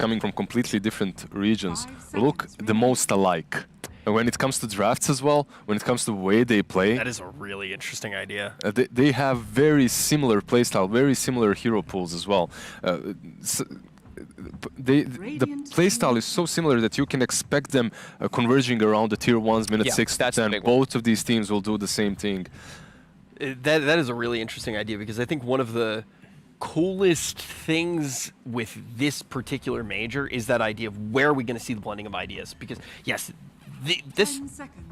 coming from completely different regions, look the most alike. And when it comes to drafts as well, when it comes to the way they play, that is a really interesting idea. They have very similar playstyle, very similar hero pools as well. The playstyle is so similar that you can expect them converging around the tier 1s, minute 6 to 10. Both of these teams will do the same thing. That is a really interesting idea, because I think one of the coolest things with this particular major is that idea of where are we going to see the blending of ideas. Because yes,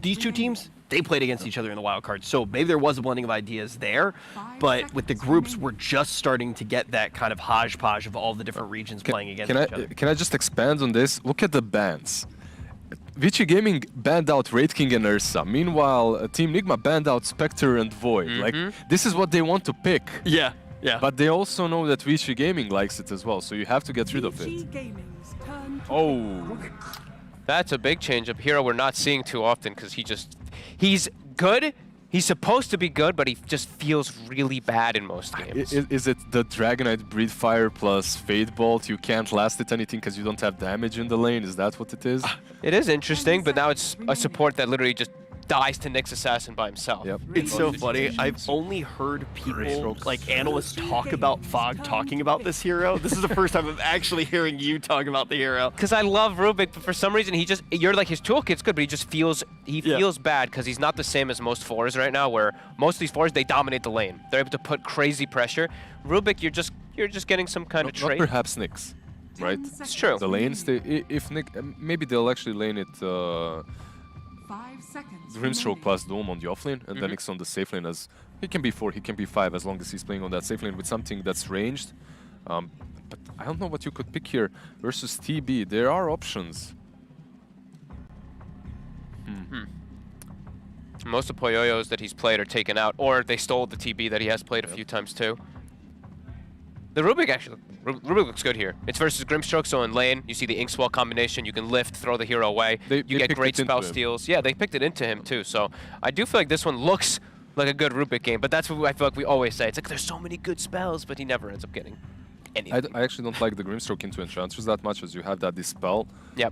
these two teams, they played against each other in the wild card, so maybe there was a blending of ideas there, but with the groups, we're just starting to get that kind of hodgepodge of all the different regions playing against each other. Can I just expand on this? Look at the bans. Vici Gaming banned out Wraith King and Ursa. Meanwhile, Team Nigma banned out Spectre and Void. Like, this is what they want to pick. Yeah. But they also know that Vici Gaming likes it as well, so you have to get rid of it. Oh. That's a big change up. Hero we're not seeing too often, because he's good. He's supposed to be good, but he just feels really bad in most games. Is it the Dragonite Breedfire plus Fade Bolt? You can't last it anything because you don't have damage in the lane? Is that what it is? It is interesting, but now it's a support that literally just dies to Nyx Assassin by himself. Yep. It's so funny. I've only heard people, like analysts, talk about Fog talking about this hero. This is the first time I'm actually hearing you talk about the hero. Because I love Rubik, but for some reason you're like, his toolkit's good, but he just feels, feels bad because he's not the same as most fours right now, where most of these fours, they dominate the lane. They're able to put crazy pressure. Rubik, you're just getting some kind of trait. Not perhaps Nyx, right? It's true. The lanes, if Nyx, maybe they'll actually lane it 5 seconds. Grimstroke plus Doom on the offlane, and then Nyx on the safe lane. As he can be 4, he can be 5, as long as he's playing on that safe lane with something that's ranged. But I don't know what you could pick here versus TB. There are options. Most of Poyoyos that he's played are taken out, or they stole the TB that he has played a few times too. The Rubik actually, Rubik looks good here. It's versus Grimstroke, so in lane, you see the Inkswell combination, you can lift, throw the hero away, you get great spell steals. Yeah, they picked it into him too, so I do feel like this one looks like a good Rubik game, but that's what I feel like we always say. It's like, there's so many good spells, but he never ends up getting anything. I actually don't like the Grimstroke into Enchantress that much, as you have that dispel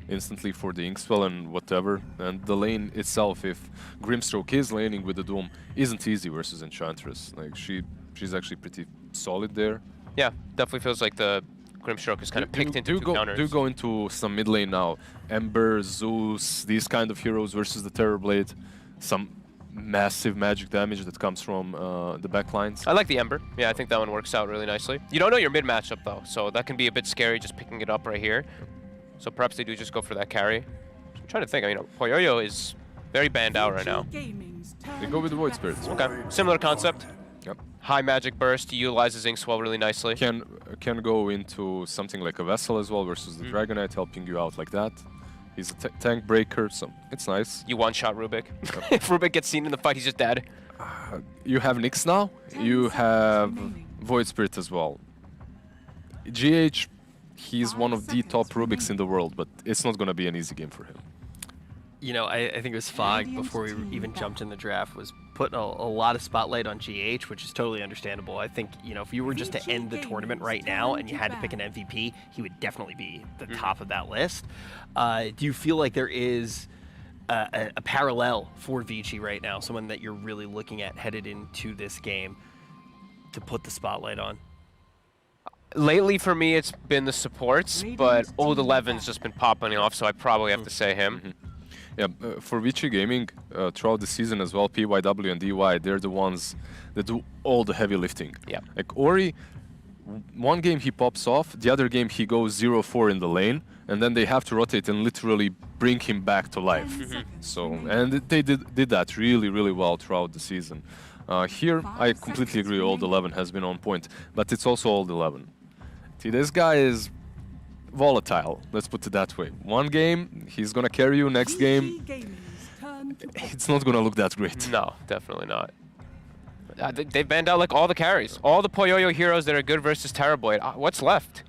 instantly for the Inkswell and whatever. And the lane itself, if Grimstroke is laning with the Doom, isn't easy versus Enchantress. Like, she's actually pretty solid there. Yeah, definitely feels like the Grimstroke is kind of picked into two counters. Do go into some mid lane now. Ember, Zeus, these kind of heroes versus the Terrorblade. Some massive magic damage that comes from the backlines. I like the Ember. Yeah, I think that one works out really nicely. You don't know your mid matchup though, so that can be a bit scary just picking it up right here. So perhaps they do just go for that carry. I'm trying to think, Poyoyo is very banned out right now. They go with the Void Spirits. Okay, similar concept. Yep. High magic burst, he utilizes Inkswell really nicely. Can go into something like a Vessel as well versus the Dragonite, helping you out like that. He's a tank breaker, so it's nice. You one-shot Rubik. If Rubik gets seen in the fight, he's just dead. You have Nyx now, you have Void Spirit as well. GH, he's one of the top Rubiks in the world, but it's not going to be an easy game for him. You know, I think it was Fog, before we even jumped in the draft, was putting a lot of spotlight on GH, which is totally understandable. I think, if you were just to end the tournament right now and you had to pick an MVP, he would definitely be the top of that list. Do you feel like there is a parallel for Vici right now, someone that you're really looking at headed into this game to put the spotlight on? Lately, for me, it's been the supports, but Old 11's just been popping off, so I probably have to say him. Yeah, for Vici Gaming, throughout the season as well, PYW and DY, they're the ones that do all the heavy lifting. Yeah. Like Ori, one game he pops off, the other game he goes 0-4 in the lane, and then they have to rotate and literally bring him back to life. So, and they did that really, really well throughout the season. Here, I completely agree, Old 11 has been on point, but it's also Old 11. See, this guy is volatile, let's put it that way. One game, he's gonna carry you. Next game, it's not gonna look that great. No, definitely not. They've banned out like all the carries. All the Poyoyo heroes that are good versus Terrorblade. What's left?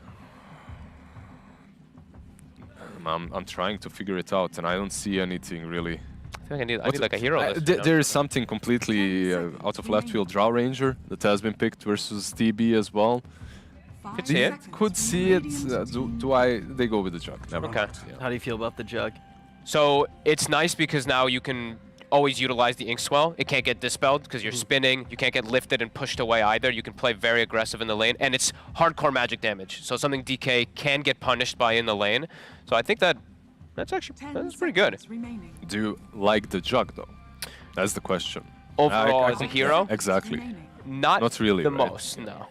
I'm trying to figure it out, and I don't see anything really. I think I need like a hero list. There is something completely out of left field. Drow Ranger that has been picked versus TB as well. Could see it. Could see it. They go with the jug. Never Okay. mind, yeah. How do you feel about the jug? So it's nice because now you can always utilize the ink swell. It can't get dispelled because you're spinning. You can't get lifted and pushed away either. You can play very aggressive in the lane, and it's hardcore magic damage. So something DK can get punished by in the lane. So I think that's pretty good. Do you like the jug though? That's the question. Overall, as a hero, Exactly. not really, the right? most. No.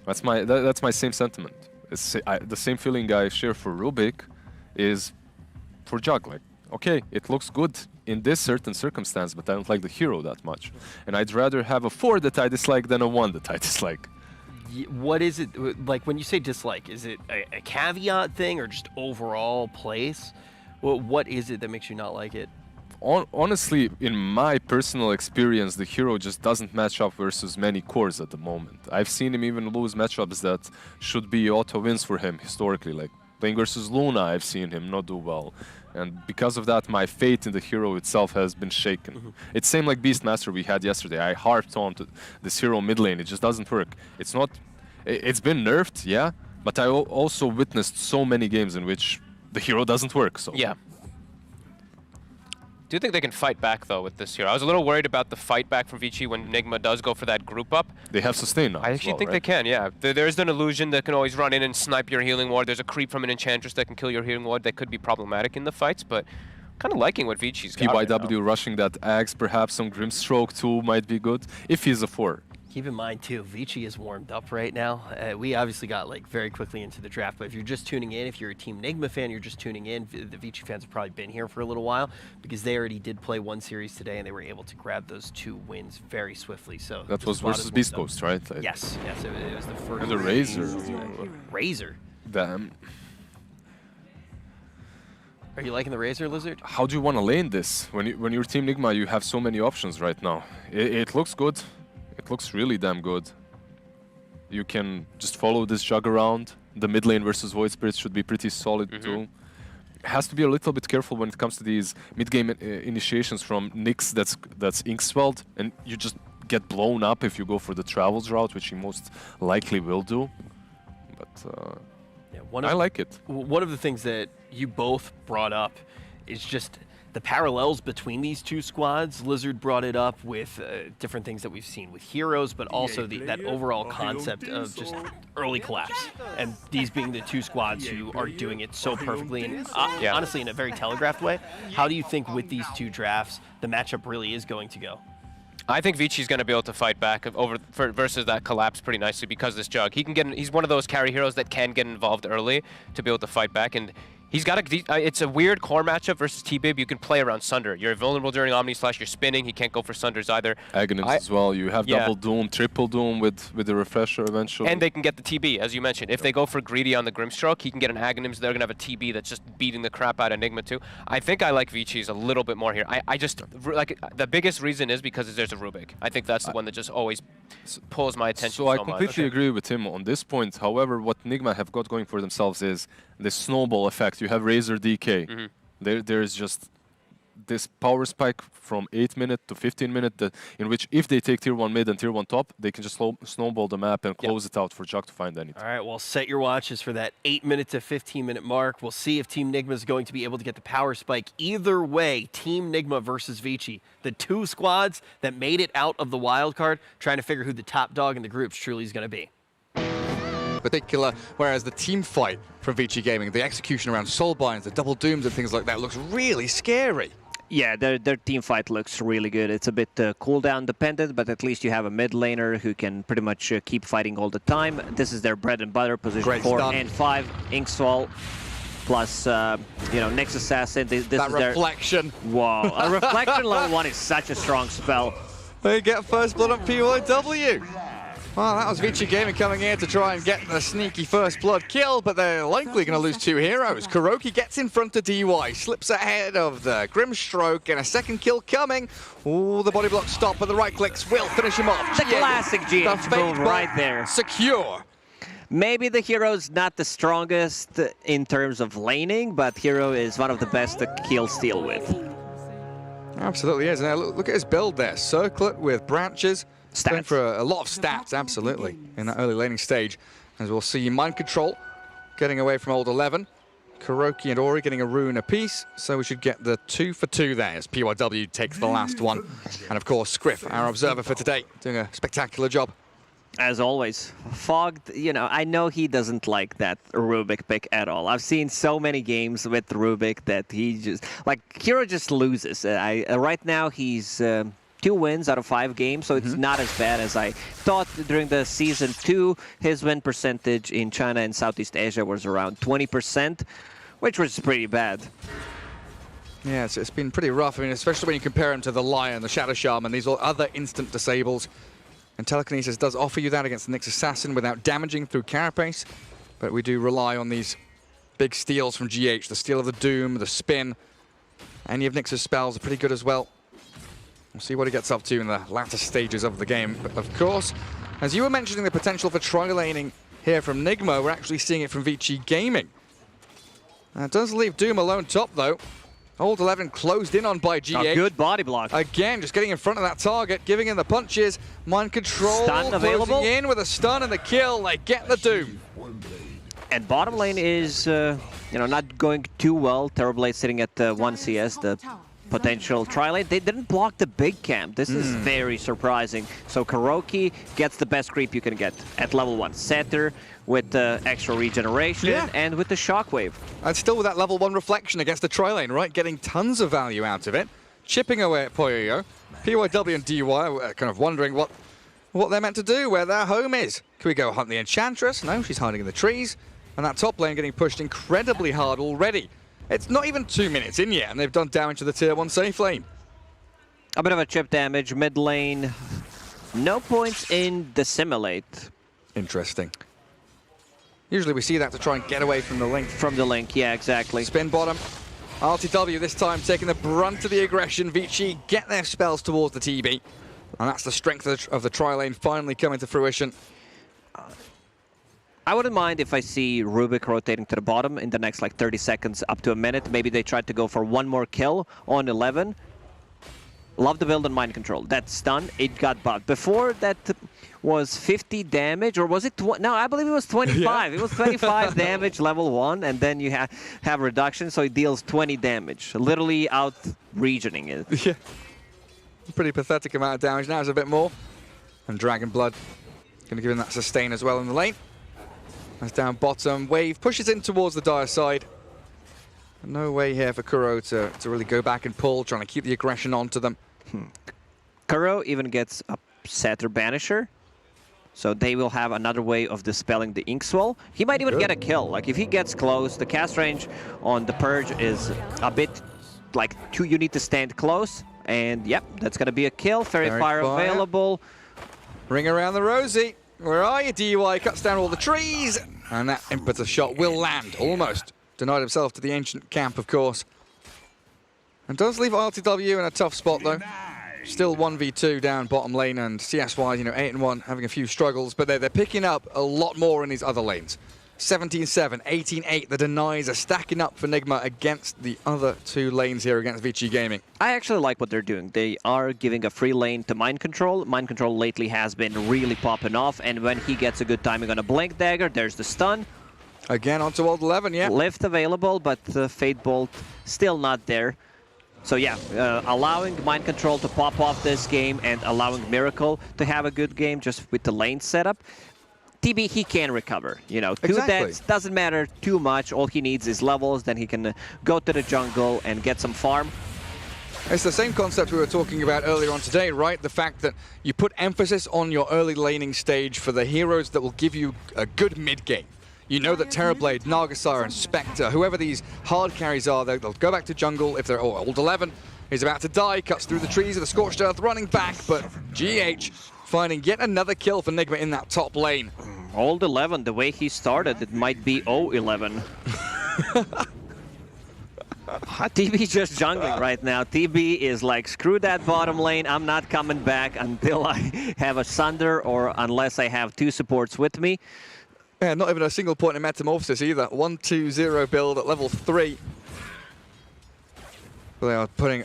That's my same sentiment. The same feeling I share for Rubik is for jug. Like, okay, it looks good in this certain circumstance, but I don't like the hero that much, and I'd rather have a 4 that I dislike than a 1 that I dislike. What is it, like when you say dislike, is it a caveat thing or just overall place? What is it that makes you not like it? Honestly, in my personal experience, the hero just doesn't match up versus many cores at the moment. I've seen him even lose matchups that should be auto wins for him historically, like playing versus Luna, I've seen him not do well. And because of that, my faith in the hero itself has been shaken. It's same like Beastmaster we had yesterday. I harped on to this hero mid lane. It just doesn't work. It's been nerfed, yeah, but I also witnessed so many games in which the hero doesn't work. So Yeah. Do you think they can fight back though with this hero? I was a little worried about the fight back from Vici when Nigma does go for that group up. they have sustain now. I actually think they can, yeah. There's an illusion that can always run in and snipe your healing ward. There's a creep from an enchantress that can kill your healing ward that could be problematic in the fights, but kind of liking what Vici's got right now. PYW rushing that Axe, perhaps some Grimstroke too might be good if he's a 4. Keep in mind too, Vici is warmed up right now. We obviously got like very quickly into the draft, but if you're just tuning in, if you're a Team Nigma fan, you're just tuning in. The Vici fans have probably been here for a little while because they already did play one series today and they were able to grab those 2 wins very swiftly. So That was squad versus is warmed up. beastcoast, right? Like, Yes, it was the first. And the Razor. Razor. Damn. Are you liking the Razor, Lizard? How do you want to lane this? When you're Team Nigma, you have so many options right now. It looks good. It looks really damn good. You can just follow this jug around. The mid lane versus Void Spirits should be pretty solid too. Has to be a little bit careful when it comes to these mid-game initiations from Nyx that's ink-swelled, and you just get blown up if you go for the travels route, which he most likely will do. But Yeah, I like it. One of the things that you both brought up is just the parallels between these 2 squads. Lizard brought it up with different things that we've seen with heroes, but also that overall concept of just early collapse. And these being the 2 squads who are doing it so perfectly and honestly in a very telegraphed way. How do you think with these 2 drafts, the matchup really is going to go? I think Vici's going to be able to fight back versus that collapse pretty nicely because this jug. He's one of those carry heroes that can get involved early to be able to fight back, and he's got it's a weird core matchup versus T-Bib. You can play around Sunder. You're vulnerable during Omni Slash. You're spinning. He can't go for Sunders either. Aghanims as well. You have double Doom, triple Doom with the refresher eventually. And they can get the TB, as you mentioned. If they go for greedy on the Grimstroke, he can get an Aghanims. They're going to have a TB that's just beating the crap out of Nigma too. I think I like Vici's a little bit more here. I just, like, the biggest reason is because there's a Rubik. I think that's the one that just always pulls my attention so much. I completely agree with him on this point. However, what Nigma have got going for themselves is the snowball effect. You have Razor DK. There's just this power spike from 8-minute to 15-minute in which if they take tier 1 mid and tier 1 top, they can just snowball the map and close it out for Jug to find anything. All right, well, set your watches for that 8-minute to 15-minute mark. We'll see if Team Nigma is going to be able to get the power spike. Either way, Team Nigma versus Vici, the 2 squads that made it out of the wild card, trying to figure who the top dog in the groups truly is going to be. Particular, whereas the team fight from Vici Gaming, the execution around Soulbinds, the double dooms and things like that looks really scary. Yeah, their team fight looks really good. It's a bit cooldown dependent, but at least you have a mid laner who can pretty much keep fighting all the time. This is their bread and butter, position 4 and 5, Inkswall, plus, you know, Nyx Assassin. This that is reflection. Wow, a reflection level 1 is such a strong spell. They get first blood on PYW. Well, that was Vici Gaming coming here to try and get the sneaky first blood kill, but they're likely going to lose 2 heroes. Kuroki gets in front of DY, slips ahead of the Grimstroke, and a second kill coming. Oh, the body block stop, but the right clicks will finish him off. The classic GH move right there. Secure. Maybe the hero's not the strongest in terms of laning, but hero is one of the best to kill steal with. Absolutely is. Now look at his build there. Circlet with branches. Stats. Going for a lot of stats, absolutely, in that early laning stage. As we'll see Mind Control getting away from Old 11. Kuroki and Ori getting a rune apiece, so we should get the 2 for 2 there as PYW takes the last one. And of course, Scriff, our observer for today, doing a spectacular job. As always, Fogged, you know, I know he doesn't like that Rubik pick at all. I've seen so many games with Rubik that he just, like, Hero just loses. Right now he's 2 wins out of 5 games, so it's not as bad as I thought during the Season 2. His win percentage in China and Southeast Asia was around 20%, which was pretty bad. Yeah, it's been pretty rough. I mean, especially when you compare him to the Lion, the Shadow Shaman, these are other instant disables. And Telekinesis does offer you that against the Nyx Assassin without damaging through Carapace. But we do rely on these big steals from GH, the Steal of the Doom, the Spin. Any of Nyx's spells are pretty good as well. We'll see what he gets up to in the latter stages of the game. But of course, as you were mentioning the potential for tri-laning here from Nigma, we're actually seeing it from Vici Gaming. That does leave Doom alone top, though. Old 11 closed in on by GH. A good body block. Again, just getting in front of that target, giving in the punches. Mind Control Stun available. closing in with a stun and the kill. They get the Doom. And bottom lane is, you know, not going too well. Terrorblade sitting at 1 CS, the potential tri-lane. They didn't block the big camp. This is very surprising. So Kuroki gets the best creep you can get at level 1. Setter with the extra regeneration and with the shockwave. And still with that level 1 reflection against the tri-lane, right? Getting tons of value out of it. Chipping away at Poyoyo. PYW and DY are kind of wondering what they're meant to do, where their home is. Can we go hunt the Enchantress? No, she's hiding in the trees. And that top lane getting pushed incredibly hard already. It's not even 2 minutes in yet, and they've done damage to the tier 1 safe lane. A bit of a chip damage, mid lane. No points in Dissimulate. Interesting. Usually we see that to try and get away from the link. From the link, yeah, exactly. Spin bottom. RTW this time taking the brunt of the aggression. Vici get their spells towards the TB. And that's the strength of the tri-lane finally coming to fruition. I wouldn't mind if I see Rubik rotating to the bottom in the next like 30 seconds up to a minute. Maybe they tried to go for 1 more kill on 11. Love the build on Mind Control. That stun, it got buffed. Before that was 50 damage, or was it? No, I believe it was 25. Yeah. It was 25 damage level 1, and then you have reduction, so it deals 20 damage. Literally out regioning it. Yeah. Pretty pathetic amount of damage. Now it's a bit more. And Dragon Blood going to give him that sustain as well in the lane. That's down bottom. Wave pushes in towards the Dire side. No way here for Kuro to really go back and pull, trying to keep the aggression onto them. Kuro even gets a Setter Banisher. So they will have another way of dispelling the Inkswell. He might even get a kill. Like if he gets close, the cast range on the Purge is a bit like you need to stand close. And yep, that's going to be a kill. Fairy Fire available. Ring around the rosy. Where are you, DY? Cuts down all the trees. And that impetus shot will land, almost. Denied himself to the ancient camp, of course. And does leave RTW in a tough spot, though. Still 1v2 down bottom lane, and CS-wise, you know, 8-1, having a few struggles, but they're picking up a lot more in these other lanes. 17-7, 18-8, the denies are stacking up for Nigma against the other 2 lanes here against Vici Gaming. I actually like what they're doing. They are giving a free lane to Mind Control. Mind Control lately has been really popping off, and when he gets a good timing on a Blink Dagger, there's the stun. Again, onto Old 11, yeah. Lift available, but Fate Bolt still not there. So yeah, allowing Mind Control to pop off this game and allowing Miracle to have a good game just with the lane setup. TB, he can recover, you know. Exactly. 2 deaths doesn't matter too much. All he needs is levels, then he can go to the jungle and get some farm. It's the same concept we were talking about earlier on today, right? The fact that you put emphasis on your early laning stage for the heroes that will give you a good mid-game. You know that Terrorblade, Nargasire, and Spectre, whoever these hard carries are, they'll go back to jungle if they're Old 11. He's about to die, cuts through the trees of the Scorched Earth, running back, but GH finding yet another kill for Nigma in that top lane. Old 11, the way he started, it might be 0-11. TB just jungling right now. TB is like, screw that bottom lane, I'm not coming back until I have a Sunder or unless I have 2 supports with me. Yeah, not even a single point in Metamorphosis either. 1-2-0 build at level 3. They are putting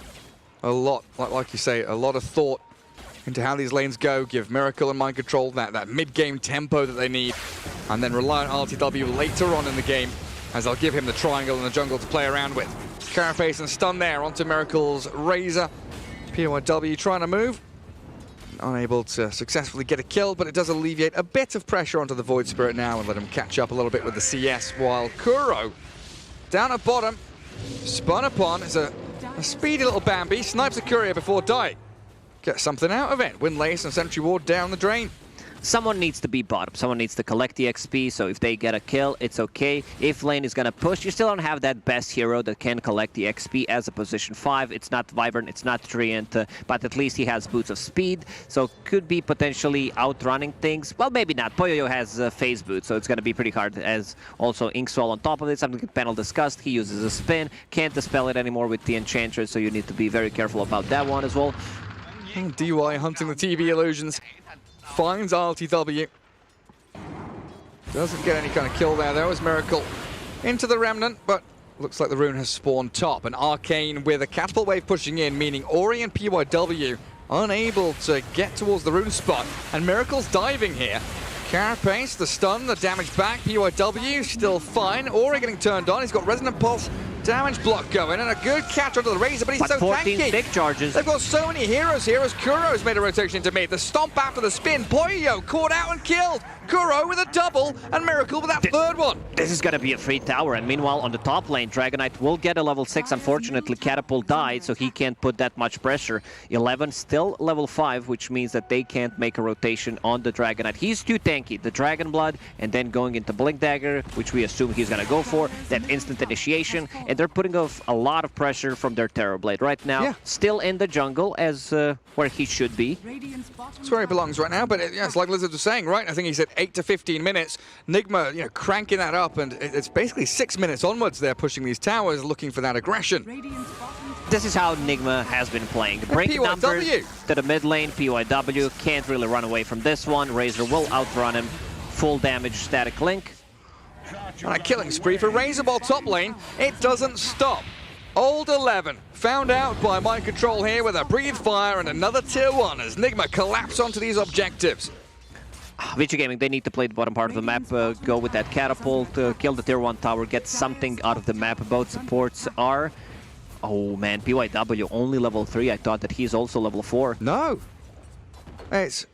a lot, like you say, a lot of thought into how these lanes go. Give Miracle and Mind Control that mid-game tempo that they need. and then rely on RTW later on in the game, as they'll give him the triangle in the jungle to play around with. Carapace and stun there onto Miracle's Razor. PYW trying to move. Unable to successfully get a kill, but it does alleviate a bit of pressure onto the Void Spirit now and let him catch up a little bit with the CS, while Kuro, down at bottom, spun upon, is a speedy little Bambi, snipes a courier before dying. Get something out of it. Windlace and Sentry Ward down the drain. Someone needs to be bottom. Someone needs to collect the XP, so if they get a kill, it's okay. If lane is gonna push, you still don't have that best hero that can collect the XP as a position 5. It's not Wyvern, it's not Treant, but at least he has boots of speed, so could be potentially outrunning things. Well, maybe not. Poyoyo has phase boots, so it's gonna be pretty hard, as also Inkswell on top of it, something that panel discussed. He uses a spin, can't dispel it anymore with the Enchantress, so you need to be very careful about that one as well. DY hunting the TV illusions. Finds RTW. Doesn't get any kind of kill there though, as Miracle into the Remnant, but looks like the rune has spawned top. And Arcane with a catapult wave pushing in, meaning Ori and PYW unable to get towards the rune spot. And Miracle's diving here. Carapace, the stun, the damage back. PYW still fine. Ori getting turned on. He's got Resonant Pulse. Damage block going, and a good catch onto the Razor, but he's so 14 tanky. big charges. They've got so many heroes here, as Kuro's made a rotation into mid. The stomp after the spin. Poyo caught out and killed. Kuro with a double, and Miracle with that third one. This is gonna be a free tower, and meanwhile on the top lane, Dragonite will get a level 6. Unfortunately, Catapult died, so he can't put that much pressure. 11 still level 5, which means that they can't make a rotation on the Dragonite. He's too tanky. The Dragon Blood, and then going into Blink Dagger, which we assume he's gonna go for, that instant initiation, and they're putting off a lot of pressure from their Terrorblade right now. Yeah. Still in the jungle, as where he should be. That's where he belongs right now, but it's like Lizard was saying, right? I think he said 8 to 15 minutes. Nigma, cranking that up, and it's basically 6 minutes onwards. They're pushing these towers, looking for that aggression. This is how Nigma has been playing. Break numbers to the mid lane. PYW can't really run away from this one. Razor will outrun him. Full damage static link. And a killing spree for Razorball top lane. It doesn't stop. Old 11 found out by Mind Control here with a Breathe Fire and another tier 1 as Nigma collapse onto these objectives. Vici Gaming, they need to play the bottom part of the map, go with that catapult, kill the tier 1 tower, get something out of the map. Both supports are... Oh man, PYW only level 3. I thought that he's also level 4. No. It's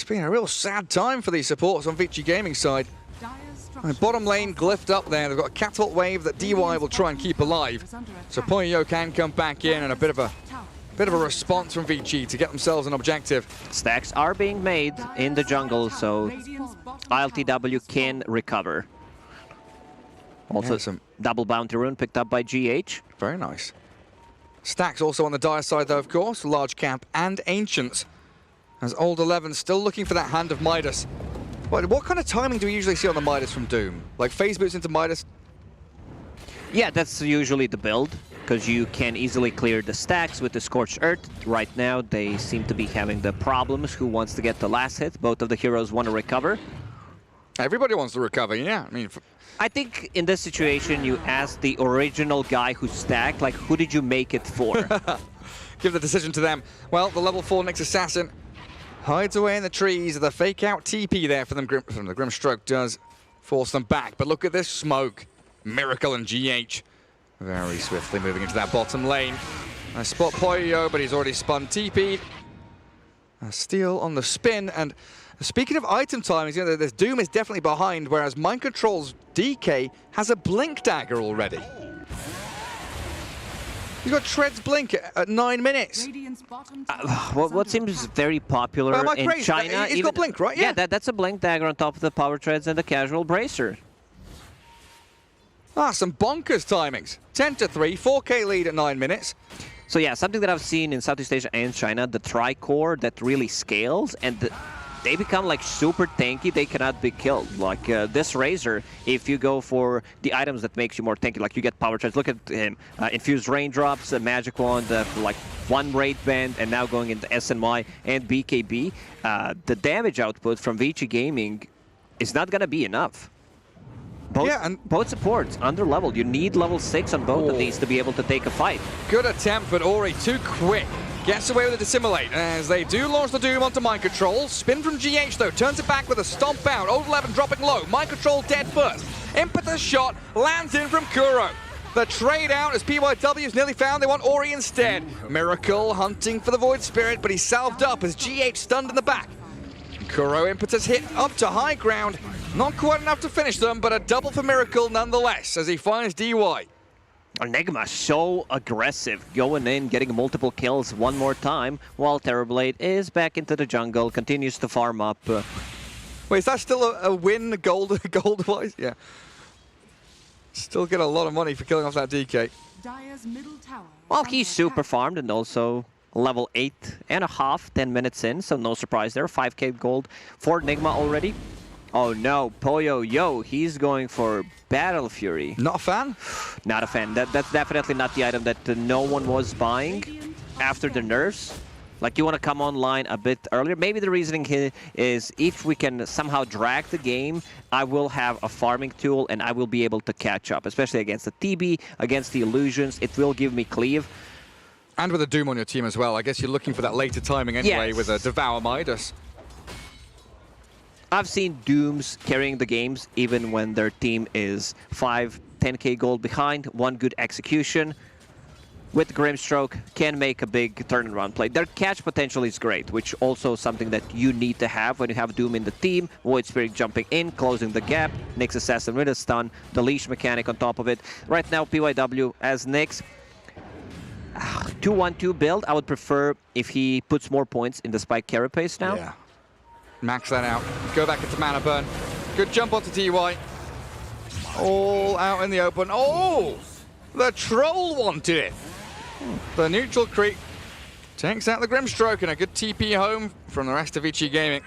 been a real sad time for these supports on Vici Gaming side. Bottom lane glyphed up there. They've got a catapult wave that DY will try and keep alive. So Poyo can come back in, and a bit of a response from Vici to get themselves an objective. Stacks are being made in the jungle, so ILTW can recover. Also, some double bounty rune picked up by GH. Very nice. Stacks also on the dire side, though, of course. Large Cap and Ancients. As Old 11 still looking for that Hand of Midas. What kind of timing do we usually see on the Midas from Doom? Like phase boots into Midas? Yeah, that's usually the build, because you can easily clear the stacks with the Scorched Earth. Right now, they seem to be having the problems. Who wants to get the last hit? Both of the heroes want to recover. Everybody wants to recover, yeah. I mean, I think in this situation, you ask the original guy who stacked, like, who did you make it for? Give the decision to them. Well, the level 4 Nyx Assassin hides away in the trees. The fake out TP there for them. The Grimstroke does force them back. But look at this smoke. Miracle and GH very swiftly moving into that bottom lane. I spot Poyo, but he's already spun TP. A steal on the spin. And speaking of item timings, this Doom is definitely behind, whereas Mind Control's DK has a Blink Dagger already. He's got Tread's Blink at 9 minutes. What seems very popular in China. He's got Blink, right? Yeah, that's a Blink Dagger on top of the Power Treads and the Casual Bracer. Some bonkers timings. 10 to 3, 4K lead at 9 minutes. So yeah, something that I've seen in Southeast Asia and China, the Tricore that really scales, and they become like super tanky. They cannot be killed. Like this Razor, if you go for the items that makes you more tanky, like you get Power Charge. Look at him, Infused Raindrops, a Magic Wand, like 1 Raid Band, and now going into SNY and BKB. The damage output from Vici Gaming is not gonna be enough. Both supports under level. You need level 6 on both of these to be able to take a fight. Good attempt, but Ori too quick. Gets away with a dissimulate as they do launch the Doom onto Mind Control. Spin from GH though, turns it back with a stomp out. Old 11 dropping low. Mind Control dead first. Impetus shot lands in from Kuro. The trade out as PYW's nearly found they want Ori instead. Miracle hunting for the Void Spirit, but he's salved up as GH stunned in the back. Kuro Impetus hit up to high ground. Not quite enough to finish them, but a double for Miracle nonetheless as he finds DY. Nigma so aggressive, going in, getting multiple kills one more time, while Terrorblade is back into the jungle, continues to farm up. Wait, is that still a win gold-wise? Yeah. Still get a lot of money for killing off that DK. Dire's middle tower. Well, he's super farmed and also level 8.5, 10 minutes in, so no surprise there. 5k gold for Nigma already. Oh no, Poyo, he's going for Battle Fury. Not a fan? Not a fan. That's definitely not the item that no one was buying after the nerfs. Like, you want to come online a bit earlier. Maybe the reasoning here is if we can somehow drag the game, I will have a farming tool and I will be able to catch up, especially against the TB, against the illusions. It will give me cleave. And with a Doom on your team as well. I guess you're looking for that later timing anyway with a Devour Midas. I've seen Dooms carrying the games even when their team is 5, 10k gold behind, one good execution. With Grimstroke, can make a big turnaround play. Their catch potential is great, which also something that you need to have when you have Doom in the team. Void Spirit jumping in, closing the gap. Nyx Assassin with a stun, the leash mechanic on top of it. Right now, PYW as Nyx. 2-1-2 build. I would prefer if he puts more points in the Spike Carapace now. Yeah. Max that out. Go back into Mana Burn. Good jump onto DY. All out in the open. Oh! The Troll wanted it. The neutral creep takes out the Grimstroke and a good TP home from the rest of Vici Gaming.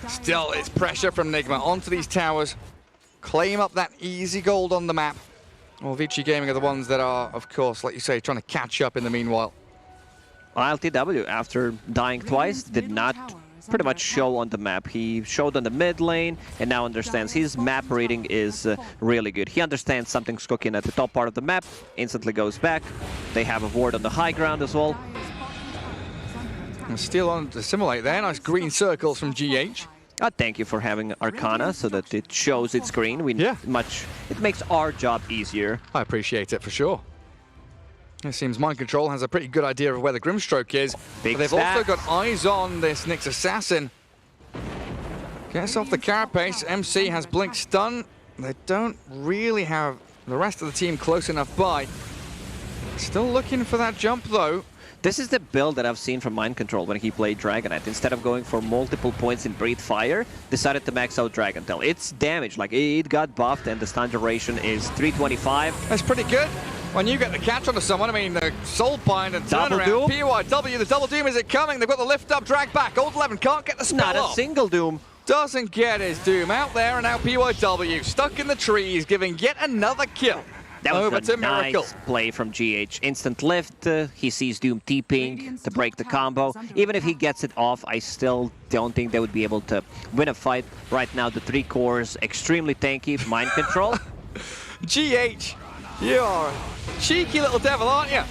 Still, it's pressure from Nigma onto these towers. Claim up that easy gold on the map. Well, Vici Gaming are the ones that are, of course, like you say, trying to catch up in the meanwhile. LTW, after dying twice, did not pretty much show on the map. He showed on the mid lane and now understands his map reading is really good. He understands something's cooking at the top part of the map, instantly goes back. They have a ward on the high ground as well. And still on to simulate there. Nice green circles from GH. Thank you for having Arcana so that it shows it's green. It makes our job easier. I appreciate it for sure. It seems Mind Control has a pretty good idea of where the Grimstroke is. But they've also got eyes on this Nyx Assassin. Gets off the carapace. MC has Blink Stun. They don't really have the rest of the team close enough by. Still looking for that jump though. This is the build that I've seen from Mind Control when he played Dragonite. Instead of going for multiple points in Breathe Fire, decided to max out Dragon Tail. It's damage, like it got buffed and the stun duration is 325. That's pretty good. When you get the catch onto someone, I mean, the Soul Bind and turnaround, PYW, the double Doom, is it coming? They've got the lift up, drag back. Old 11 can't get the spell Not off. a single Doom. Doesn't get his Doom out there, and now PYW stuck in the trees, giving yet another kill. That was over a to Miracle. nice play from GH. Instant lift, he sees Doom TPing to break the combo. Even if he gets it off, I still don't think they would be able to win a fight. Right now, the 3 cores, extremely tanky, Mind Control. GH, you're a cheeky little devil, aren't you?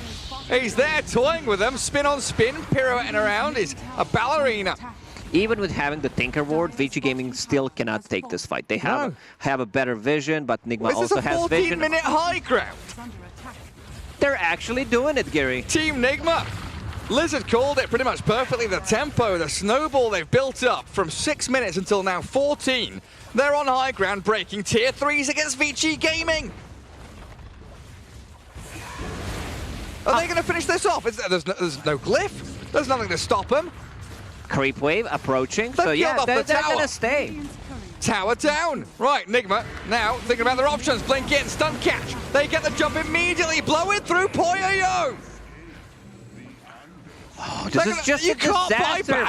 He's there toying with them, spin on spin, pirouetting around. He's a ballerina. Even with having the Tinker Ward, Vici Gaming still cannot take this fight. They have a better vision, but Nigma also has vision. This is a 14-minute high ground. They're actually doing it, Gary. Team Nigma. Lizard called it pretty much perfectly. The tempo, the snowball they've built up from 6 minutes until now 14. They're on high ground, breaking tier 3s against Vici Gaming. Are they going to finish this off? There's no glyph. There's nothing to stop them. Creep wave approaching, so yeah, they're gonna stay. Tower down. Right, Nigma now thinking about their options. Blink in, stun catch. They get the jump immediately, blow it through Poyo. Oh, this is just a disaster.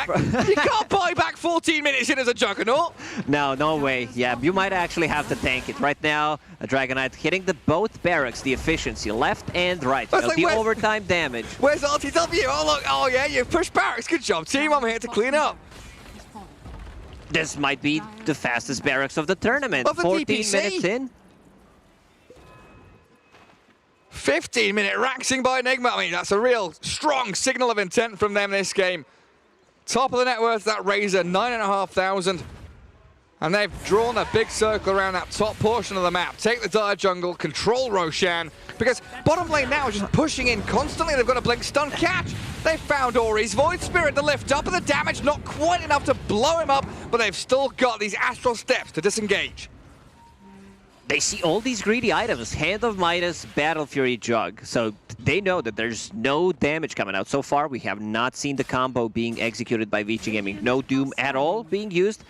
You can't buy back 14 minutes in as a Juggernaut. No way. Yeah, you might actually have to tank it. Right now, a Dragonite hitting both barracks, the efficiency, left and right. The overtime damage. Where's LTW? Oh, look. Oh, yeah, you pushed barracks. Good job, team. I'm here to clean up. This might be the fastest barracks of the tournament. Of the 14 DPC. minutes in. 15-minute raxing by Nigma. I mean, that's a real strong signal of intent from them this game. Top of the net worth, that Razor, 9,500. And they've drawn a big circle around that top portion of the map. Take the dire jungle, control Roshan, because bottom lane now is just pushing in constantly. They've got a blink stun catch. They found Ori's Void Spirit to lift up, and the damage not quite enough to blow him up, but they've still got these Astral Steps to disengage. They see all these greedy items, Hand of Midas, Battle Fury, Jug. So they know that there's no damage coming out. So far, we have not seen the combo being executed by Vici Gaming. No Doom at all being used.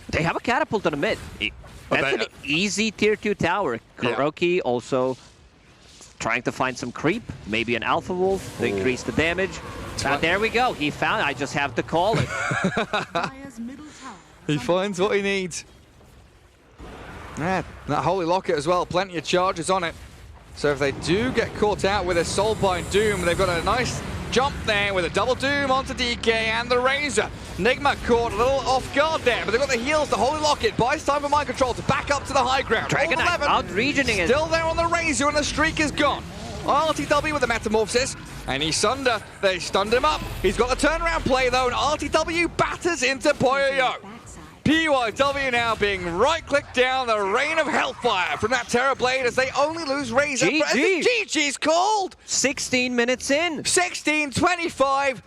They have a catapult on the mid. That's an easy tier 2 tower. Kuroki also trying to find some creep, maybe an Alpha Wolf to increase the damage. There we go. He found it. I just have to call it. He finds what he needs. Yeah, that Holy Locket as well. Plenty of charges on it. So if they do get caught out with a Soulbind Doom, they've got a nice jump there with a double Doom onto DK and the Razor. Nigma caught a little off guard there, but they've got the heals, the Holy Locket, buys time for mind control to back up to the high ground. Dragon Knight out-regioning it. Still there on the Razor and the streak is gone. RTW with the Metamorphosis, and he's Sunder. They stunned him up. He's got the turnaround play though, and RTW batters into Poyoyo. PYW now being right-clicked down the rain of hellfire from that Terrorblade as they only lose Razor. GG's called! 16 minutes in. 16-25.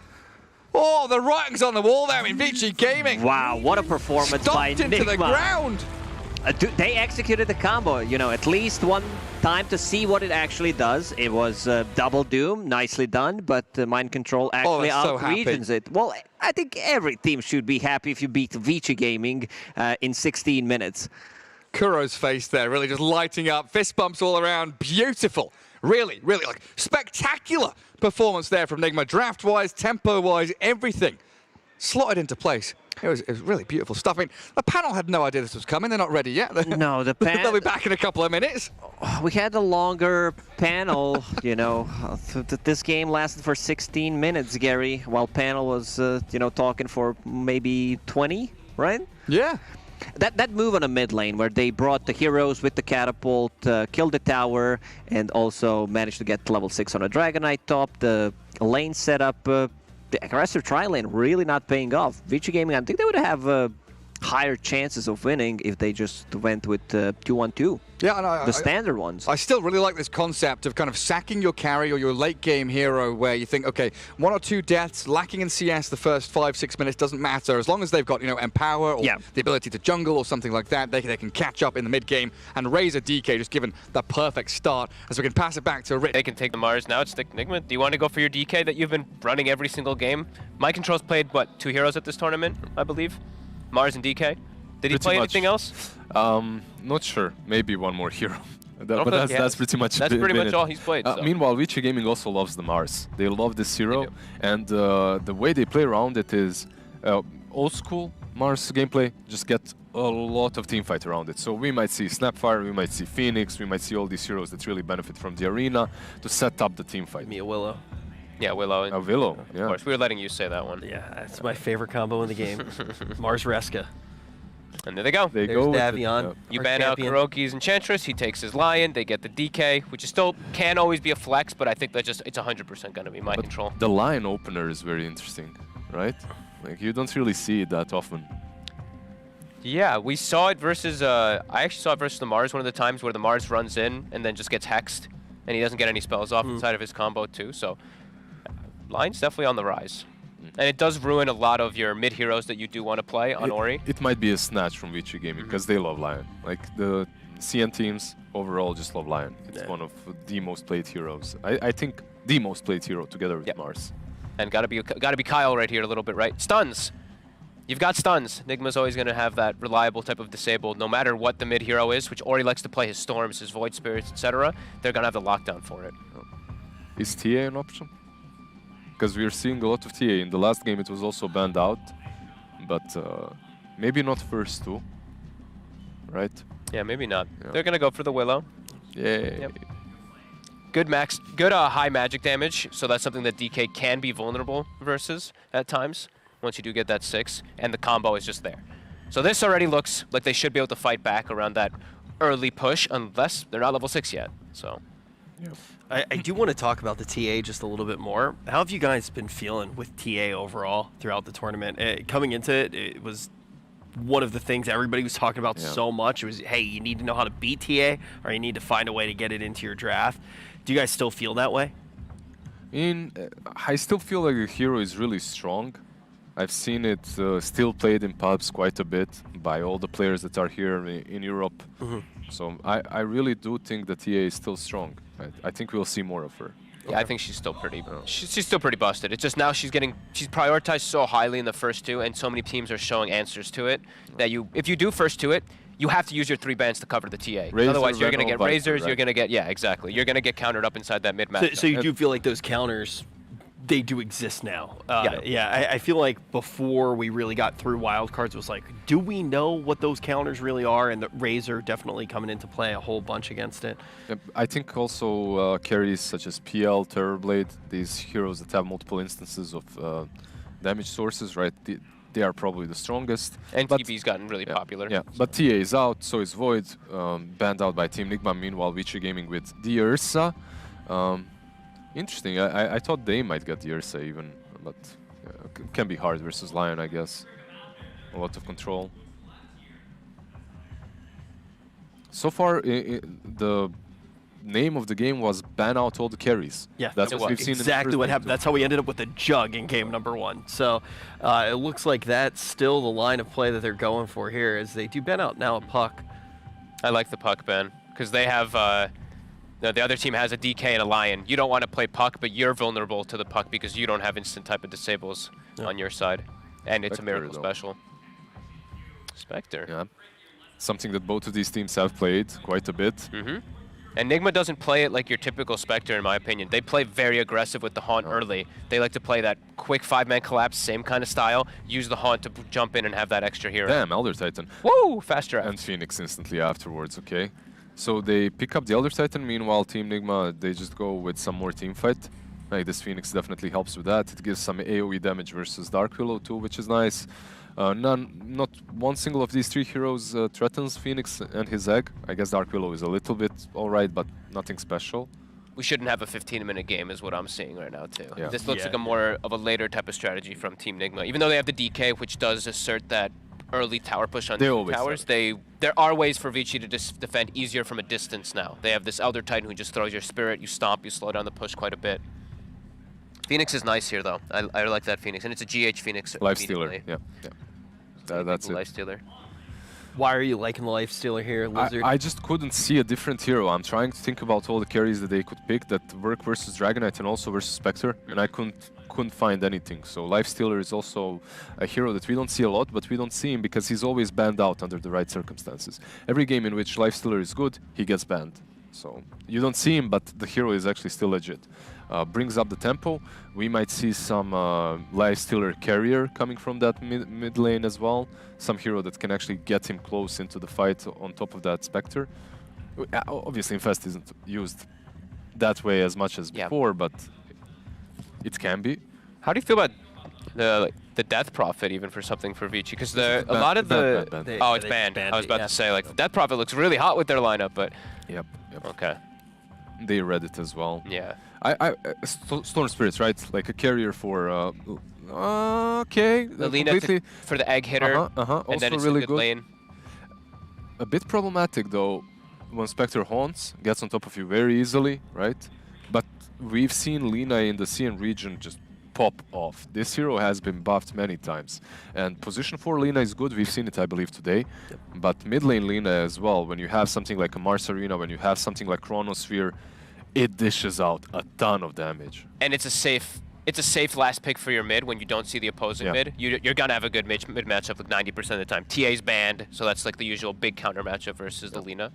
Oh, the writing's on the wall there in Vici Gaming. Wow, what a performance by Nigma. Into the ground. They executed the combo, you know, at least one time to see what it actually does. It was double Doom, nicely done, but Mind Control actually out-regions it. Well, I think every team should be happy if you beat Vici Gaming in 16 minutes. Kuro's face there, really just lighting up, fist bumps all around, beautiful. Really, really like spectacular performance there from Nigma, draft-wise, tempo-wise, everything slotted into place. It was really beautiful stuff. I mean, the panel had no idea this was coming. They're not ready yet. No, the panel... They'll be back in a couple of minutes. We had a longer panel, you know. This game lasted for 16 minutes, Gary, while panel was, you know, talking for maybe 20, right? Yeah. That move on the mid lane where they brought the heroes with the catapult, killed the tower, and also managed to get level 6 on a Dragon Knight top. The lane setup... the aggressive tri-lane really not paying off. Vici Gaming, I think they would have higher chances of winning if they just went with 2-1-2. Yeah, no, the standard ones. I still really like this concept of kind of sacking your carry or your late game hero where you think, okay, 1 or 2 deaths, lacking in CS the first 5-6 minutes doesn't matter. As long as they've got, you know, Empower or the ability to jungle or something like that, they can catch up in the mid game and raise a DK just given the perfect start as we can pass it back to Rich. They can take the Mars now. It's the Nigma. Do you want to go for your DK that you've been running every single game? Mind Control's played, what, 2 heroes at this tournament, I believe? Mars and DK? Did he play anything else? Not sure. Maybe one more hero. But that's pretty much That's pretty much all he's played. So. Meanwhile, Vici Gaming also loves the Mars. They love this hero, and the way they play around it is old school Mars gameplay. Just get a lot of teamfight around it. So we might see Snapfire, we might see Phoenix, we might see all these heroes that really benefit from the arena to set up the teamfight. Mia Willow. Yeah, Willow. Willow, yeah. Of course, we were letting you say that one. Yeah, that's my favorite combo in the game. Mars Reska. And there they go. They There's go Davion. You ban out Kuroki's Enchantress, he takes his Lion, they get the DK, which is still can always be a flex, but I think that just it's 100% going to be Mind Control. The Lion opener is very interesting, right? Like, you don't really see it that often. Yeah, we saw it versus, I actually saw it versus the Mars one of the times where the Mars runs in and then just gets hexed, and he doesn't get any spells off inside of his combo too, so Lion's definitely on the rise. And it does ruin a lot of your mid heroes that you do want to play on Ori. It might be a snatch from Vici Gaming because they love Lion. Like, the CN teams overall just love Lion. It's one of the most played heroes. I think the most played hero together with Mars. And gotta be Kyle right here a little bit, right? Stuns. You've got stuns. Nigma's always going to have that reliable type of disable, no matter what the mid hero is, which Ori likes to play his Storms, his Void Spirits, etc. They're going to have the lockdown for it. Is TA an option? Because we're seeing a lot of TA. In the last game it was also banned out, but maybe not first 2, right? Yeah, maybe not. Yeah. They're going to go for the Willow. Yeah. Yep. Good max, good high magic damage, so that's something that DK can be vulnerable versus at times, once you do get that 6, and the combo is just there. So this already looks like they should be able to fight back around that early push unless they're not level 6 yet. So. I do want to talk about the TA just a little bit more. How have you guys been feeling with TA overall throughout the tournament? Coming into it, it was one of the things everybody was talking about so much. It was, hey, you need to know how to beat TA, or you need to find a way to get it into your draft. Do you guys still feel that way? I still feel like the hero is really strong. I've seen it still played in pubs quite a bit by all the players that are here in Europe. So I really do think that TA is still strong. I think we'll see more of her. Yeah, I think she's still pretty. She's still pretty busted. It's just now she's prioritized so highly in the first 2, and so many teams are showing answers to it that if you do first to it, you have to use your 3 bans to cover the TA. Razor, Otherwise, you're going to get razors. Right. You're going to get exactly. You're going to get countered up inside that mid match. So you do feel like those counters, they do exist now. I feel like before we really got through wildcards, it was like, do we know what those counters really are? And the Razor definitely coming into play a whole bunch against it. I think also carries such as PL, Terrorblade, these heroes that have multiple instances of damage sources, right? They are probably the strongest. And TB's gotten really popular. Yeah, but TA is out, so is Void, banned out by Team Nigma. Meanwhile, Vici Gaming with the Ursa. Interesting. I thought they might get the Ursa even, but can be hard versus Lion, I guess. A lot of control. So far, the name of the game was ban out all the carries. Yeah, that's what we've seen. Exactly what happened. That's how we ended up with a jug in game number 1. So it looks like that's still the line of play that they're going for here, as they do ban out now a puck. I like the puck ban because they have. The other team has a DK and a Lion. You don't want to play puck, but you're vulnerable to the puck because you don't have instant type of disables on your side, and it's Spectre, a miracle though. special. Spectre. Yeah, something that both of these teams have played quite a bit. And Nigma doesn't play it like your typical Spectre, in my opinion. They play very aggressive with the Haunt early. They like to play that quick 5-man collapse, same kind of style. Use the Haunt to jump in and have that extra hero. Damn, Elder Titan. Woo! Fast draft. And Phoenix instantly afterwards, okay? So they pick up the Elder Titan, meanwhile Team Nigma, they just go with some more team fight. Like this Phoenix definitely helps with that. It gives some AoE damage versus Dark Willow too, which is nice. Not one single of these 3 heroes threatens Phoenix and his egg. I guess Dark Willow is a little bit alright, but nothing special. We shouldn't have a 15-minute game is what I'm seeing right now too. Yeah. This looks like a more of a later type of strategy from Team Nigma. Even though they have the DK, which does assert that early tower push on towers, there are ways for Vici to defend easier from a distance now. They have this Elder Titan who just throws your spirit, you stomp, you slow down the push quite a bit. Phoenix is nice here though. I like that Phoenix, and it's a GH Phoenix. Life Stealer, yeah. That's it. Life Stealer. Why are you liking the Life Stealer here, Lizard? I just couldn't see a different hero. I'm trying to think about all the carries that they could pick that work versus Dragonite and also versus Spectre, and I couldn't find anything. So Life Stealer is also a hero that we don't see a lot, but we don't see him because he's always banned out under the right circumstances. Every game in which Life Stealer is good, he gets banned. So you don't see him, but the hero is actually still legit. Brings up the tempo. We might see some Life Stealer carrier coming from that mid lane as well. Some hero that can actually get him close into the fight on top of that Spectre. Obviously, Infest isn't used that way as much as before, but it can be. How do you feel about the Death Prophet even for something for Vici? Because a lot of the... Oh, it's banned. I was about to say, like, the Death Prophet looks really hot with their lineup, but... Yep. Okay. They read it as well. Yeah. Storm Spirits, right? Like a carrier for... okay. Lina for the egg hitter. And Also then it's really a good lane. A bit problematic, though, when Spectre haunts, gets on top of you very easily, right? But we've seen Lina in the CN region just pop off. This hero has been buffed many times. And position for Lina is good. We've seen it, I believe, today. Yep. But mid lane Lina as well, when you have something like a Mars Arena, when you have something like Chronosphere, it dishes out a ton of damage. And it's a safe last pick for your mid when you don't see the opposing mid. You're going to have a good mid matchup like 90% of the time. TA's banned, so that's like the usual big counter matchup versus the Lina.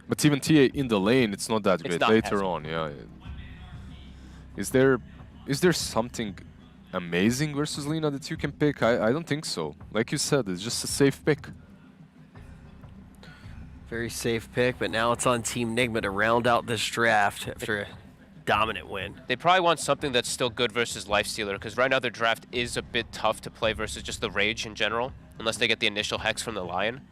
But even TA in the lane, it's not that great. Later on, yeah. Is there something amazing versus Lina that you can pick? I don't think so. Like you said, it's just a safe pick. Very safe pick, but now it's on Team Nigma to round out this draft after a dominant win. They probably want something that's still good versus Lifestealer, because right now their draft is a bit tough to play versus just the Rage in general, unless they get the initial Hex from the Lion.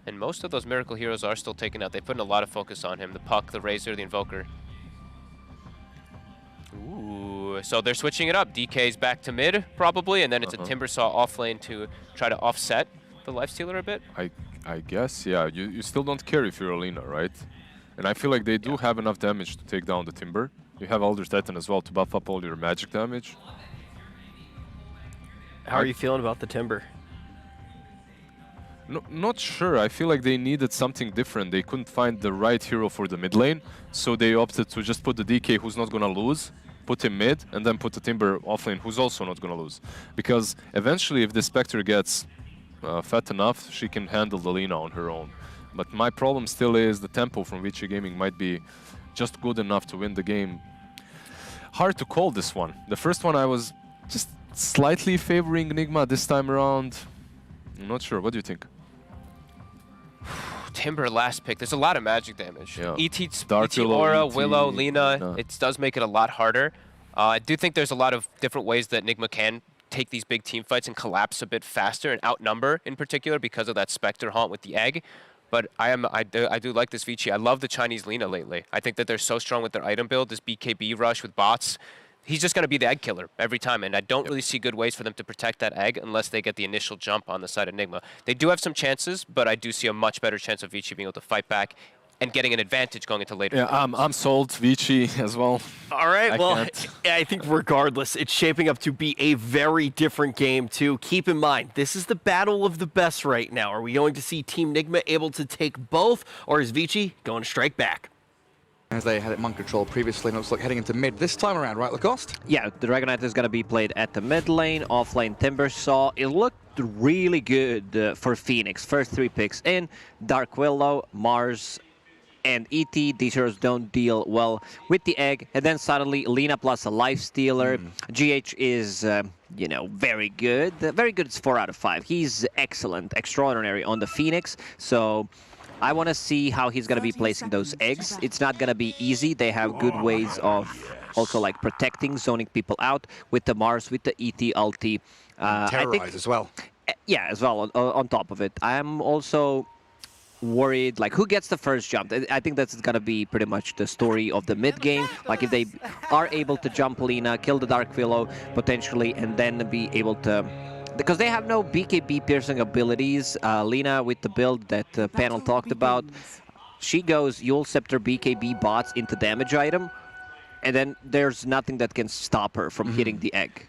And most of those Miracle heroes are still taken out. They put in a lot of focus on him. The Puck, the Razor, the Invoker. Ooh, so they're switching it up. DK's back to mid, probably, and then it's a Timbersaw off lane to try to offset the Lifestealer a bit. I guess, yeah. You still don't care if you're Alina, right? And I feel like they do have enough damage to take down the Timber. You have Elder Titan as well to buff up all your magic damage. How are you feeling about the Timber? No, not sure. I feel like they needed something different. They couldn't find the right hero for the mid lane, so they opted to just put the DK who's not gonna lose, put him mid, and then put the Timber offlane who's also not gonna lose. Because eventually, if the Spectre gets fat enough, she can handle the Lina on her own. But my problem still is the tempo from Vici Gaming might be just good enough to win the game. Hard to call this one. The first one I was just slightly favoring Nigma. This time around, I'm not sure. What do you think? Timber last pick. There's a lot of magic damage. Yeah. ET Dark Willow, Aura, ET, Willow, Lina. Lina. It does make it a lot harder. I do think there's a lot of different ways that Nigma can take these big team fights and collapse a bit faster and outnumber in particular because of that Spectre haunt with the egg. But I do like this Vici. I love the Chinese Lina lately. I think that they're so strong with their item build, this BKB rush with bots. He's just going to be the egg killer every time, and I don't really see good ways for them to protect that egg unless they get the initial jump on the side of Nigma. They do have some chances, but I do see a much better chance of Vici being able to fight back and getting an advantage going into later. Yeah, I'm sold. Vici as well. All right, well, can't. I think regardless, it's shaping up to be a very different game, too. Keep in mind, this is the battle of the best right now. Are we going to see Team Nigma able to take both, or is Vici going to strike back? As they had it Monk control previously, and it looks like heading into mid this time around, right, Lacoste? Yeah, the Dragon Knight is going to be played at the mid lane, off lane Timbersaw. It looked really good for Phoenix. First 3 picks in, Dark Willow, Mars, and ET. These heroes don't deal well with the egg. And then suddenly, Lina plus a Lifestealer. GH is, you know, very good. Very good, it's 4 out of 5. He's excellent, extraordinary on the Phoenix. So I want to see how he's going to be placing those eggs. It's not going to be easy. They have good ways of also like protecting, zoning people out with the Mars, with the ET ulti. Terrorize as well. Yeah, as well, on top of it. I'm also worried, like, who gets the first jump? I think that's going to be pretty much the story of the mid game. Like, if they are able to jump Lina, kill the Dark Willow, potentially, and then be able to... Because they have no BKB piercing abilities. Lina, with the build that panel talked about, she goes Yule Scepter BKB bots into damage item, and then there's nothing that can stop her from hitting the egg.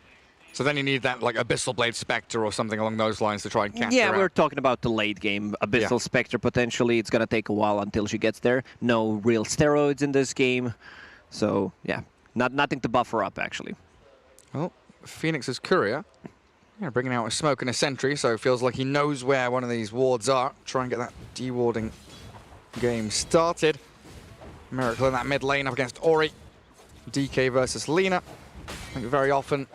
So then you need that, like, Abyssal Blade Spectre or something along those lines to try and catch her Yeah, out. we're talking about the late game. Abyssal Spectre, potentially. It's going to take a while until she gets there. No real steroids in this game. So, yeah, nothing to buff her up, actually. Well, Phoenix's Courier, yeah, bringing out a smoke and a sentry, so it feels like he knows where one of these wards are. Try and get that dewarding game started. Miracle in that mid lane up against Ori. DK versus Lina. I think very often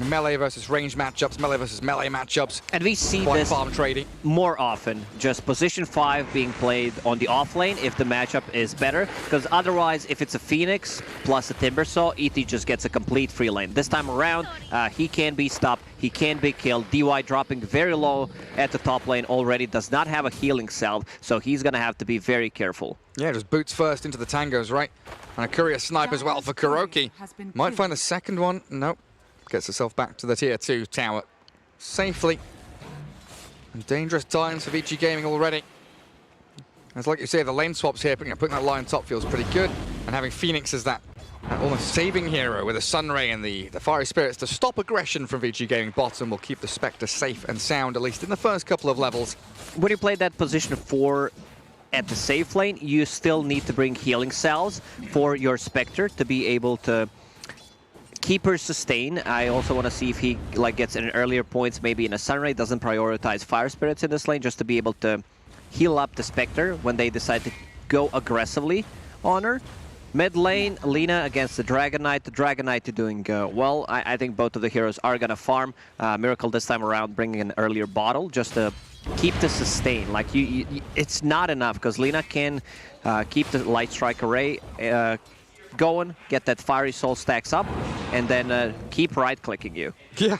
melee versus range matchups, melee versus melee matchups. And we see Quite this farm trading. more often. Just position 5 being played on the off lane if the matchup is better. Because otherwise, if it's a Phoenix plus a Timbersaw, ET just gets a complete free lane. This time around, he can be stopped. He can be killed. DY dropping very low at the top lane already. Does not have a healing salve, so he's going to have to be very careful. Yeah, just boots first into the tangos, right? And a Courier snipe as well for Kuroki. Might find the second one. Nope. Gets herself back to the tier 2 tower safely. And dangerous times for Vici Gaming already. As like you say, the lane swaps here, putting that line top feels pretty good. And having Phoenix as that almost saving hero with a Sunray and the Fiery Spirits to stop aggression from Vici Gaming bottom will keep the Spectre safe and sound, at least in the first couple of levels. When you play that position 4 at the safe lane, you still need to bring healing cells for your Spectre to be able to keep her sustain. I also want to see if he gets an earlier points, maybe in a Sunray, doesn't prioritize Fire Spirits in this lane, just to be able to heal up the Spectre when they decide to go aggressively on her. Mid lane, Lina against the Dragon Knight. The Dragon Knight is doing well. I think both of the heroes are going to farm. Miracle this time around bringing an earlier bottle just to keep the sustain. Like, it's not enough because Lina can keep the Light Strike array going, get that Fiery Soul stacks up, and then keep right-clicking you. Yeah,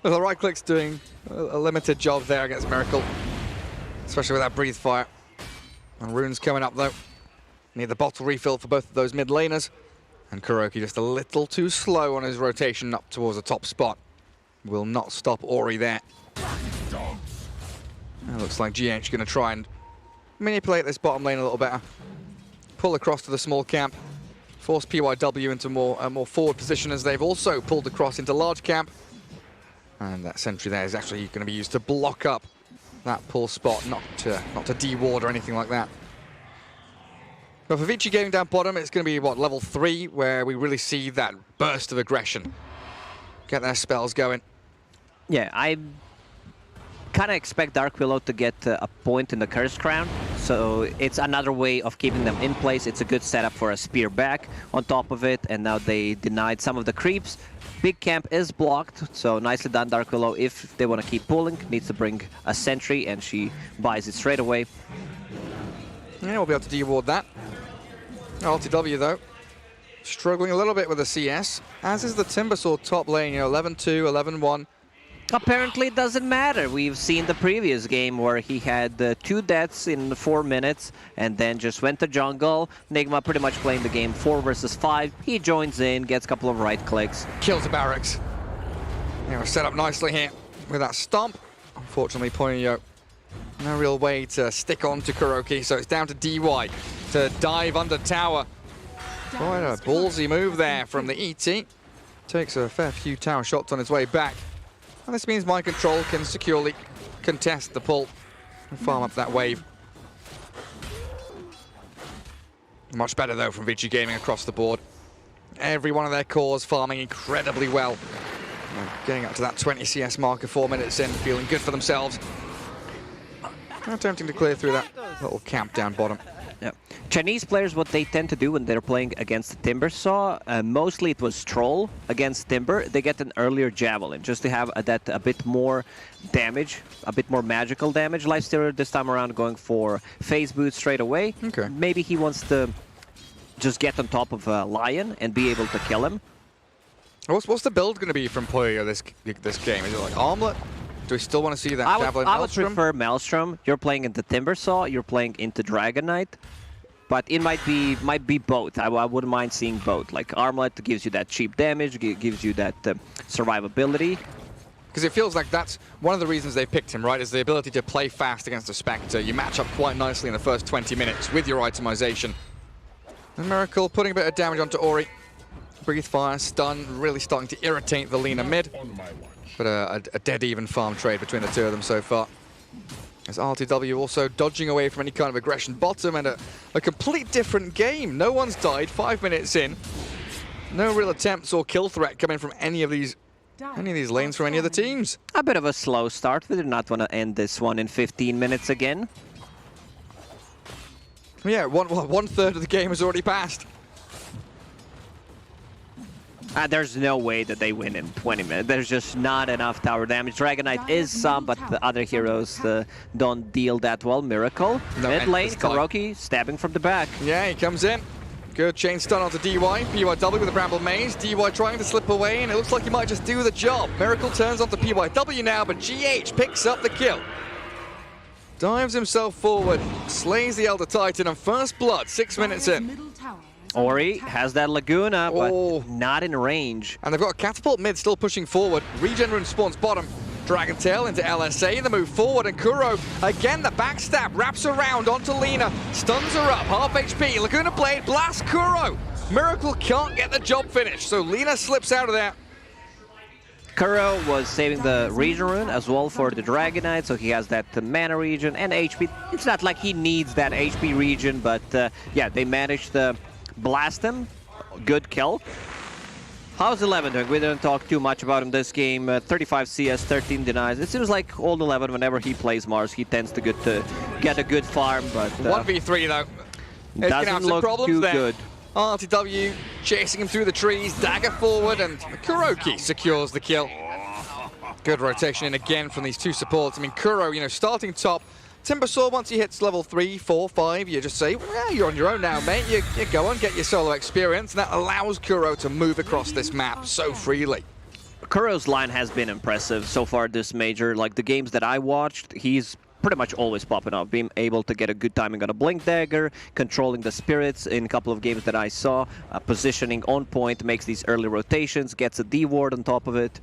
well, the right-click's doing a limited job there against Miracle, especially with that Breathe Fire. And Rune's coming up though. Need the bottle refill for both of those mid laners. And Kuroki just a little too slow on his rotation up towards the top spot. Will not stop Ori there. It looks like GH going to try and manipulate this bottom lane a little better. Pull across to the small camp. Force PYW into more forward position as they've also pulled across into large camp. And that sentry there is actually going to be used to block up that pull spot, not to de-ward or anything like that. But for Vici Gaming down bottom, it's going to be, what, level 3, where we really see that burst of aggression. Get their spells going. Yeah, I kind of expect Dark Willow to get a point in the Curse Crown, so it's another way of keeping them in place. It's a good setup for a spear back on top of it, and now they denied some of the creeps. Big camp is blocked, so nicely done, Dark Willow. If they want to keep pulling, needs to bring a sentry, and she buys it straight away. Yeah, we'll be able to de-ward that. LTW though, struggling a little bit with the CS, as is the Timbersaw top lane, 11-2, 11-1. Apparently it doesn't matter. We've seen the previous game where he had 2 deaths in 4 minutes and then just went to jungle. Nigma pretty much playing the game 4 versus 5. He joins in, gets a couple of right clicks. Kills the barracks. We're set up nicely here with that stomp. Unfortunately, Poinyo, no real way to stick on to Kuroki, so it's down to DY to dive under tower. Quite a ballsy move there from the ET. Takes a fair few tower shots on his way back. And this means Mind Control can securely contest the pull and farm up that wave. Much better though from Vici Gaming across the board. Every one of their cores farming incredibly well. Getting up to that 20 CS marker 4 minutes in, feeling good for themselves. Attempting to clear through that little camp down bottom. Yeah. Chinese players, what they tend to do when they're playing against Timbersaw, mostly it was Troll against Timber. They get an earlier Javelin just to have that a bit more damage, a bit more magical damage. Lifestealer this time around going for Phase Boot straight away. Okay. Maybe he wants to just get on top of Lion and be able to kill him. What's the build going to be from Poyo this game? Is it like Armlet? Do we still want to see that Javelin I would Maelstrom? prefer Maelstrom. You're playing into Timbersaw, you're playing into Dragon Knight. But it might be both. I wouldn't mind seeing both. Like Armlet gives you that cheap damage, gives you that survivability. Because it feels like that's one of the reasons they picked him, right? Is the ability to play fast against a Spectre. You match up quite nicely in the first 20 minutes with your itemization. And Miracle putting a bit of damage onto Ori. Breathe Fire, Stun, really starting to irritate the Lina mid. But a dead even farm trade between the two of them so far. As RTW also dodging away from any kind of aggression bottom, and a complete different game. No one's died 5 minutes in. No real attempts or kill threat coming from any of these lanes from any of the teams. A bit of a slow start. We do not want to end this one in 15 minutes again. Yeah, one third of the game has already passed. There's no way that they win in 20 minutes. There's just not enough tower damage. Dragon Knight is some, but the other heroes don't deal that well. Miracle, mid lane, Kuroki stabbing from the back. Yeah, he comes in. Good chain stun onto DY. PYW with the Bramble Maze. DY trying to slip away, and it looks like he might just do the job. Miracle turns onto PYW now, but GH picks up the kill. Dives himself forward, slays the Elder Titan, and first blood 6 minutes in. Ori has that Laguna, but not in range. And they've got a catapult mid still pushing forward. Regen Rune spawns bottom. Dragon Tail into LSA, the move forward, and Kuro, again the backstab, wraps around onto Lina, stuns her up, half HP, Laguna Blade, blast Kuro! Miracle can't get the job finished, so Lina slips out of there. Kuro was saving the regen rune as well for the Dragon Knight, so he has that mana regen and HP. It's not like he needs that HP regen, but yeah, they managed to blast him. Good kill. How's 11 doing? We didn't talk too much about him this game. 35 CS, 13 denies. It seems like old 11, whenever he plays Mars, he tends to get a good farm, but 1v3 though. It's gonna have some problems there. Good. RTW chasing him through the trees, dagger forward, and Kuroki secures the kill. Good rotation in again from these two supports. I mean, Kuro, starting top. Timbersaw, once he hits level 3, 4, 5, you just say, well, you're on your own now, mate. You go and get your solo experience, and that allows Kuro to move across this map so freely. Kuro's line has been impressive so far this major. Like the games that I watched, he's pretty much always popping up, being able to get a good timing on a Blink Dagger, controlling the spirits in a couple of games that I saw, positioning on point, makes these early rotations, gets a D-ward on top of it.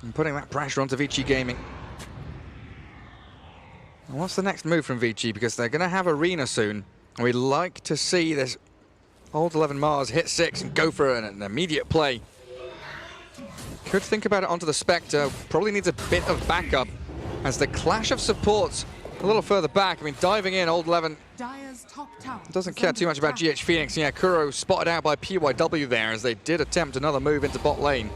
And putting that pressure onto Vici Gaming. And what's the next move from Vici? Because they're going to have Arena soon. And we'd like to see this old 11 Mars hit 6 and go for an immediate play. Could think about it onto the Spectre. Probably needs a bit of backup as the clash of supports a little further back. I mean, diving in, old 11 Dire's top tower doesn't care too much about GH Phoenix. Yeah, Kuro spotted out by PYW there as they did attempt another move into bot lane.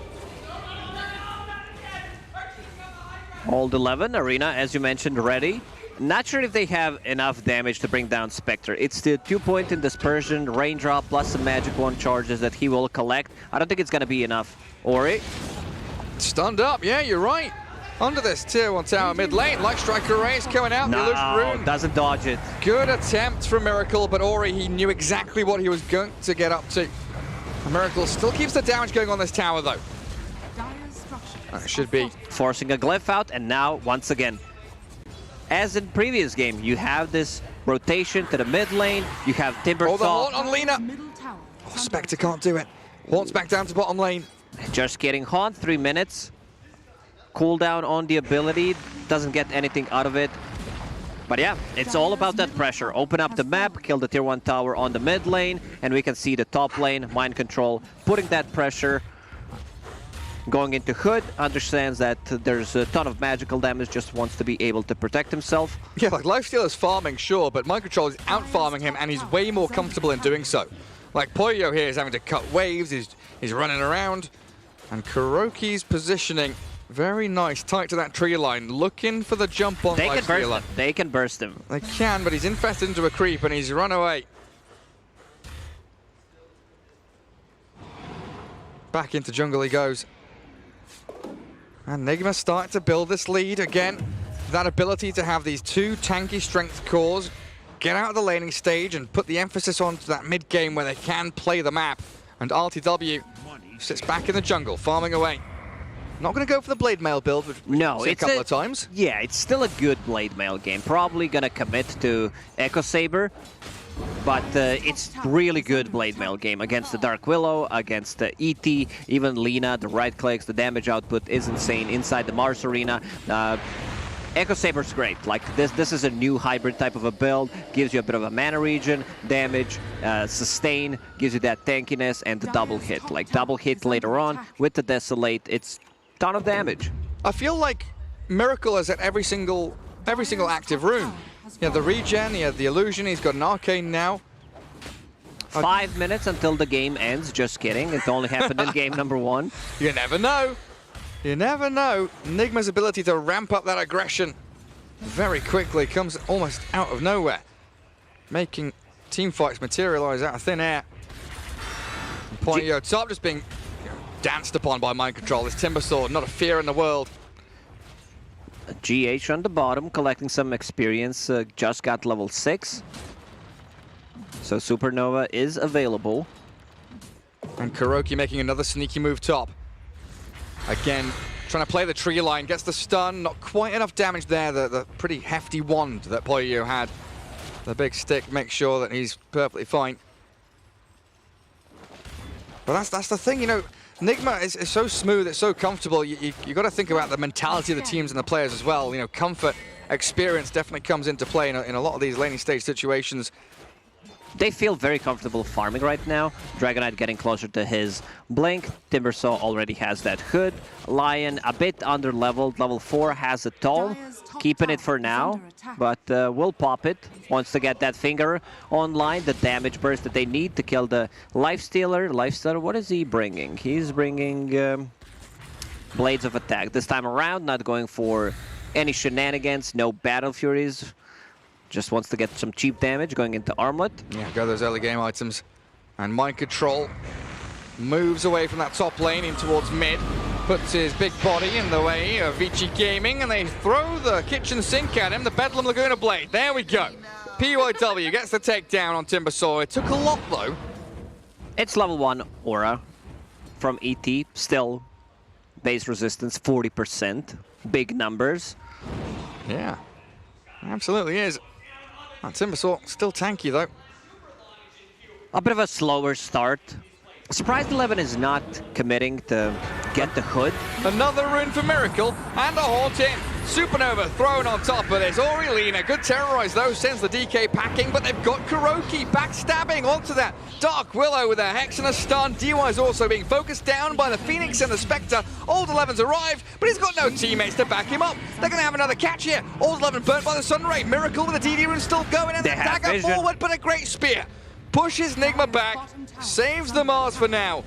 Old 11, Arena, as you mentioned, ready. Not sure if they have enough damage to bring down Spectre. It's the 2-point in Dispersion, Raindrop, plus some Magic Wand charges that he will collect. I don't think it's going to be enough. Ori? Stunned up, yeah, you're right. Under this tier 1 tower mid lane, Light Striker Race coming out, the illusion rune. Doesn't dodge it. Good attempt from Miracle, but Ori, he knew exactly what he was going to get up to. Miracle still keeps the damage going on this tower, though. That should be. Forcing a glyph out, and now, once again, as in previous game, you have this rotation to the mid lane, you have Timbersaw. Oh, the Haunt on Lina. Oh, Spectre can't do it. Haunt's back down to bottom lane. Just getting Haunt, 3 minutes. Cooldown on the ability, doesn't get anything out of it. But yeah, it's all about that pressure. Open up the map, kill the tier 1 tower on the mid lane, and we can see the top lane, Mind Control, putting that pressure. Going into Hood, understands that there's a ton of magical damage, just wants to be able to protect himself. Yeah, like Lifesteal is farming, sure, but Mind Control is out-farming him, and he's way more comfortable in doing so. Like Poyo here is having to cut waves, he's running around, and Kuroki's positioning, very nice, tight to that tree line, looking for the jump on Lifestealer. They can burst him. They can, but he's infested into a creep, and he's run away. Back into jungle he goes. And Nigma starting to build this lead again. That ability to have these 2 tanky strength cores, get out of the laning stage and put the emphasis onto that mid game where they can play the map. And RTW sits back in the jungle, farming away. Not going to go for the Blade Mail build, which we've seen a couple of times. Yeah, it's still a good Blade Mail game. Probably going to commit to Echo Saber. But it's really good Blade Mail game against the Dark Willow, against the ET, even Lina, the right clicks, the damage output is insane inside the Mars arena. Echo Saber's great. Like this is a new hybrid type of a build, gives you a bit of a mana regen, damage, sustain, gives you that tankiness and the double hit. Like double hit later on with the Desolate, it's ton of damage. I feel like Miracle is at every single active rune. Yeah, the regen, he had the illusion, he's got an arcane now. 5 minutes until the game ends, just kidding. It only happened in game number 1. You never know. You never know. Nigma's ability to ramp up that aggression very quickly comes almost out of nowhere, making team fights materialize out of thin air. Pointy top just being danced upon by Mind Control. This Timber Sword, not a fear in the world. GH on the bottom, collecting some experience, just got level 6. So Supernova is available. And Kuroki making another sneaky move top. Again, trying to play the tree line, gets the stun, not quite enough damage there, the pretty hefty wand that Poyo had. The big stick makes sure that he's perfectly fine. But that's the thing, you know, Nigma is so smooth, it's so comfortable. You got to think about the mentality of the teams and the players as well. You know, comfort, experience definitely comes into play in a lot of these laning stage situations. They feel very comfortable farming right now. Dragonite getting closer to his Blink. Timbersaw already has that Hood. Lion a bit under-leveled. Level 4 has a Tome. Keeping it for now, but we'll pop it. Wants to get that finger online. The damage burst that they need to kill the Lifestealer. Lifestealer, what is he bringing? He's bringing Blades of Attack. This time around, not going for any shenanigans. No Battle Furies. Just wants to get some cheap damage going into Armlet. Yeah, go those early game items. And Mind Control moves away from that top lane in towards mid. Puts his big body in the way of Vici Gaming, and they throw the kitchen sink at him, the Bedlam Laguna Blade. There we go. PYW gets the takedown on Timbersaw. It took a lot, though. It's level 1 Aura from ET. Still, base resistance 40%. big numbers. Yeah, absolutely is. Timbersaw still tanky though. A bit of a slower start. Surprised 11 is not committing to get the hood. Another rune for Miracle and a haunt in. Supernova thrown on top of this. Lina, good terrorize though, sends the DK packing, but they've got Kuroki backstabbing onto that. Dark Willow with a Hex and a stun. DY is also being focused down by the Phoenix and the Spectre. Old 11's arrived, but he's got no teammates to back him up. They're going to have another catch here. Old 11 burnt by the Sun Ray. Miracle with the DD rune still going, and the dagger forward, but a great spear. Pushes Nigma back, saves the Mars for now.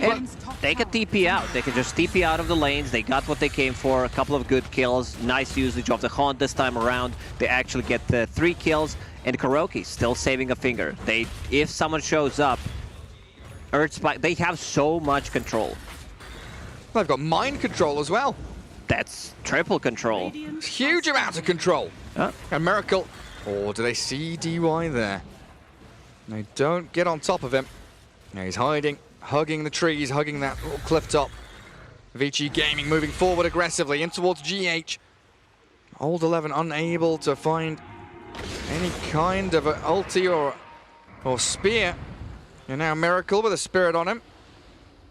And they can TP out. They can just TP out of the lanes. They got what they came for. A couple of good kills. Nice usage of the Haunt this time around. They actually get 3 kills. And Kuroki still saving a finger. If someone shows up, Earthspike, they have so much control. They've got mind control as well. That's triple control. Huge amounts of control. And Miracle. Oh, do they see DY there? They don't get on top of him. Now he's hiding, hugging the trees, hugging that little cliff top. Vici Gaming moving forward aggressively in towards GH. Old 11 unable to find any kind of an ulti or spear. And now Miracle with a spirit on him.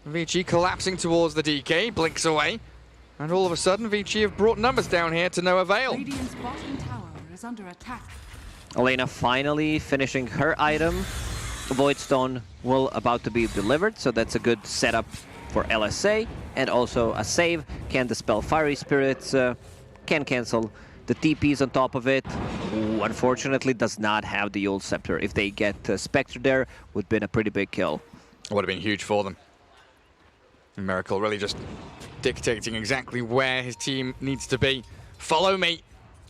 Vici collapsing towards the DK, blinks away. And all of a sudden, Vici have brought numbers down here to no avail. Radiant's bottom tower is under attack. Elena finally finishing her item. Voidstone will about to be delivered, so that's a good setup for LSA. And also a save, can dispel Fiery Spirits, can cancel the TPs on top of it. Ooh, unfortunately does not have the Yule Scepter. If they get Spectre there, would have been a pretty big kill. Would have been huge for them. Miracle really just dictating exactly where his team needs to be. Follow me.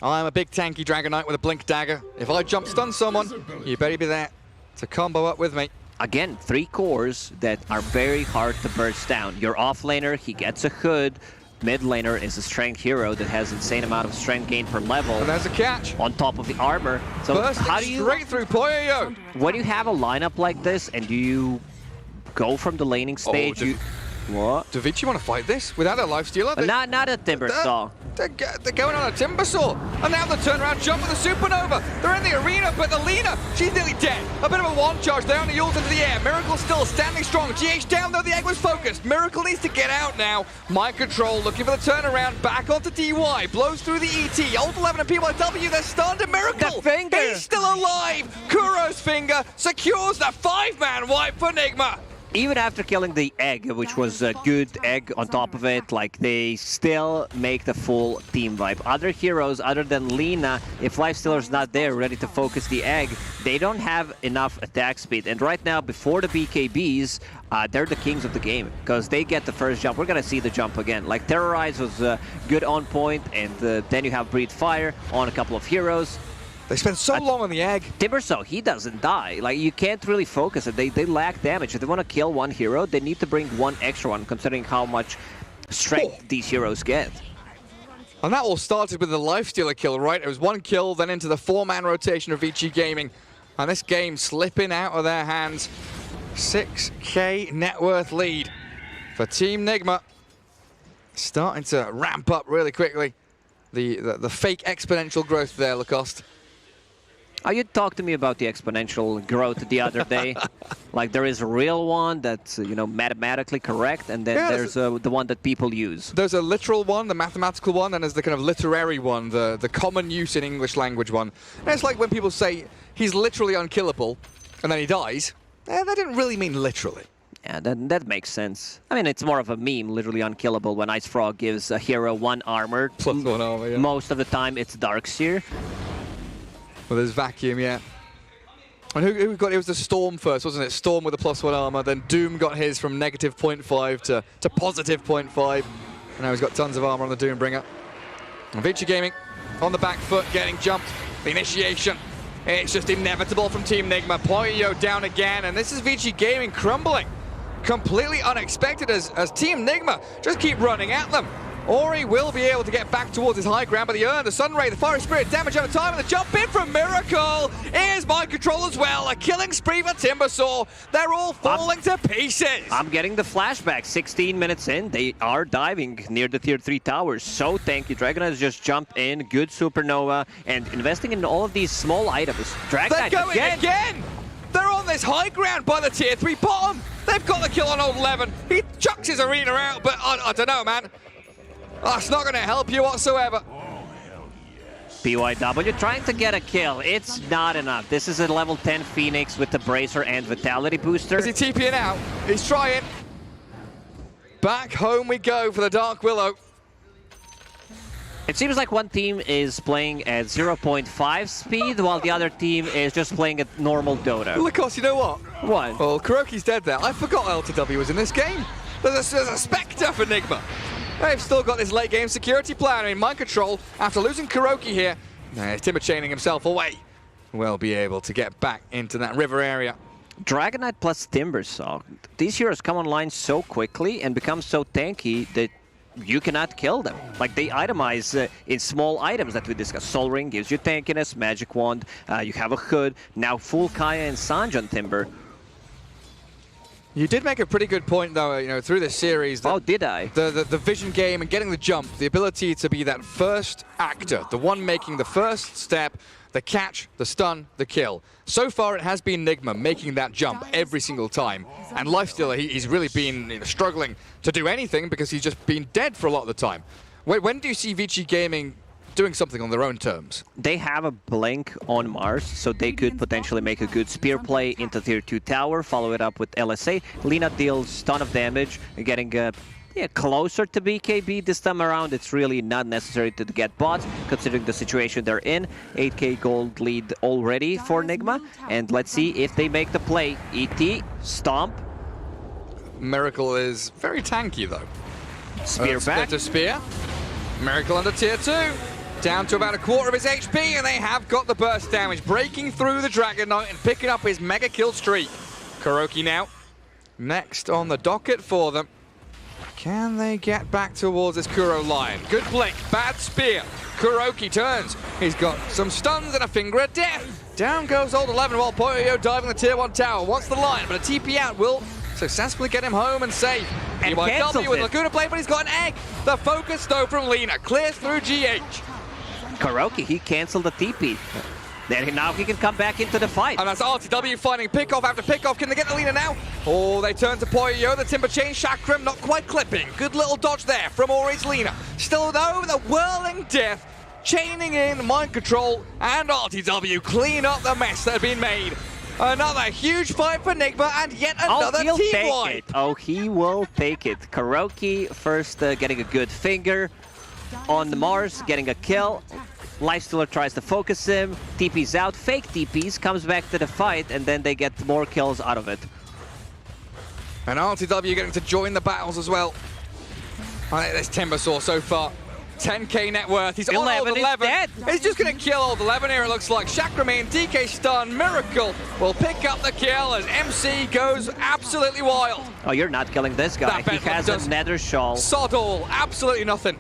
I'm a big tanky Dragon Knight with a blink dagger. If I jump stun someone, you better be there to combo up with me. Again, 3 cores that are very hard to burst down. Your offlaner, he gets a hood. Mid laner is a strength hero that has insane amount of strength gain per level. And there's a catch. On top of the armor. So Bursting how do you... straight through Poyo. When you have a lineup like this and you go from the laning stage, What? Do Vici want to fight this without a lifestealer? Not a Timbersaw. They're going on a Timbersaw. And now the turnaround jump with the Supernova. They're in the arena, but the Lina, she's nearly dead. A bit of a one charge there on the ult into the air. Miracle still standing strong. GH down though, the egg was focused. Miracle needs to get out now. Mind control, looking for the turnaround. Back onto DY. Blows through the ET. Ult 11 and PYW, they're stunned. And Miracle, the finger. He's still alive. Kuro's finger secures the 5-man wipe for Nigma. Even after killing the egg, which was a good egg on top of it, like, they still make the full team vibe. Other heroes, other than Lina, if Lifestealer's not there ready to focus the egg, they don't have enough attack speed. And right now, before the BKBs, they're the kings of the game, because they get the first jump. We're gonna see the jump again. Like, Terrorize was good on point, and then you have Breathe Fire on a couple of heroes. They spend so long on the egg. Timbersaw, he doesn't die. Like, you can't really focus it. They lack damage. If they want to kill one hero, they need to bring one extra one, considering how much strength these heroes get. And that all started with the Lifestealer kill, right? It was 1 kill, then into the 4-man rotation of Vici Gaming. And this game slipping out of their hands. 6k net worth lead for Team Nigma. Starting to ramp up really quickly. The fake exponential growth there, Lacoste. You talked to me about the exponential growth the other day. Like, there is a real one that's, you know, mathematically correct, and then there's the one that people use. There's a literal one, the mathematical one, and there's the kind of literary one, the common use in English language one. And it's like when people say he's literally unkillable, and then he dies. They didn't really mean literally. Yeah, that makes sense. I mean, it's more of a meme, literally unkillable, when Ice Frog gives a hero 1 armor. Plus 1 armor, yeah. Most of the time, it's Darkseer. Well, there's Vacuum, yeah. And who got it? Was the Storm first, wasn't it? Storm with a +1 armor, then Doom got his from -0.5 to +0.5. And now he's got tons of armor on the Doombringer. And Vici Gaming on the back foot, getting jumped. The initiation. It's just inevitable from Team Nigma. Poyo down again, and this is Vici Gaming crumbling. Completely unexpected as Team Nigma just keep running at them. Ori will be able to get back towards his high ground, but he earned the Sunray, the Fiery Spirit, damage over time, and the jump in from Miracle. Here's Mind Control as well, a killing spree for Timbersaw. They're all falling to pieces. I'm getting the flashback. 16 minutes in, they are diving near the tier 3 towers. So tanky. Dragonite just jumped in, good supernova, and investing in all of these small items. They're Dragonite going again. They're on this high ground by the tier 3 bottom. They've got the kill on old 11. He chucks his arena out, but I don't know, man. That's not going to help you whatsoever. BYW trying to get a kill. It's not enough. This is a level 10 Phoenix with the Bracer and Vitality Booster. Is he TPing out? He's trying. Back home we go for the Dark Willow. It seems like one team is playing at 0.5 speed, while the other team is just playing at normal Dota. Lucas, you know what? What? Well, Kuroki's dead there. I forgot LTW was in this game. There's a Spectre for Nigma. They've still got this late game security plan in Mind Control. After losing Kuroki here, Timber chaining himself away. Will be able to get back into that river area. Dragonite plus Timbersaw. These heroes come online so quickly and become so tanky that you cannot kill them. Like, they itemize in small items that we discussed. Soul Ring gives you tankiness, Magic Wand, you have a Hood, now full Kaya and Sanj on Timber. You did make a pretty good point, though, you know, through this series. Oh, did I? The vision game and getting the jump, the ability to be that first actor, the one making the first step, the catch, the stun, the kill. So far, it has been Nigma making that jump every single time. And Lifestealer, he's really been struggling to do anything because he's just been dead for a lot of the time. When do you see Vici Gaming doing something on their own terms? They have a blink on Mars, so they could potentially make a good spear play into tier 2 tower, follow it up with LSA. Lina deals ton of damage, getting closer to BKB this time around. It's really not necessary to get bots, considering the situation they're in. 8k gold lead already for Nigma, and let's see if they make the play. ET, Stomp. Miracle is very tanky, though. Spear back. To spear. Miracle under tier 2. Down to about a quarter of his HP, and they have got the burst damage, breaking through the Dragon Knight and picking up his mega kill streak. Kuroki now, next on the docket for them. Can they get back towards this Kuro line? Good blink, bad spear. Kuroki turns. He's got some stuns and a finger of death. Down goes old 11 while Bo2 diving the tier 1 tower. Wants the line, but a TP out will successfully get him home and safe. And BYW with Laguna Blade, but he's got an egg. The focus though from Lina clears through GH. Kuroki, he canceled the TP. Then now he can come back into the fight. And that's RTW finding pickoff after pickoff. Can they get the Lina now? Oh, they turn to Poyo. The Timber Chain Chakram not quite clipping. Good little dodge there from Ori's Lina. Still though, the whirling death. Chaining in Mind Control, and RTW clean up the mess that had been made. Another huge fight for Nigma, and yet another team wipe. Oh, he will take it. Kuroki first getting a good finger on the Mars, getting a kill. Lifestealer tries to focus him, TP's out, fake TPs, comes back to the fight, and then they get more kills out of it. And RTW getting to join the battles as well. I think this Timbersaw so far. 10k net worth. He's on old 11. Dead. He's just going to kill old 11 here, it looks like. Chakramain, DK stun, Miracle will pick up the kill as MC goes absolutely wild. Oh, you're not killing this guy. He has a Nether Shawl. Sod all, absolutely nothing.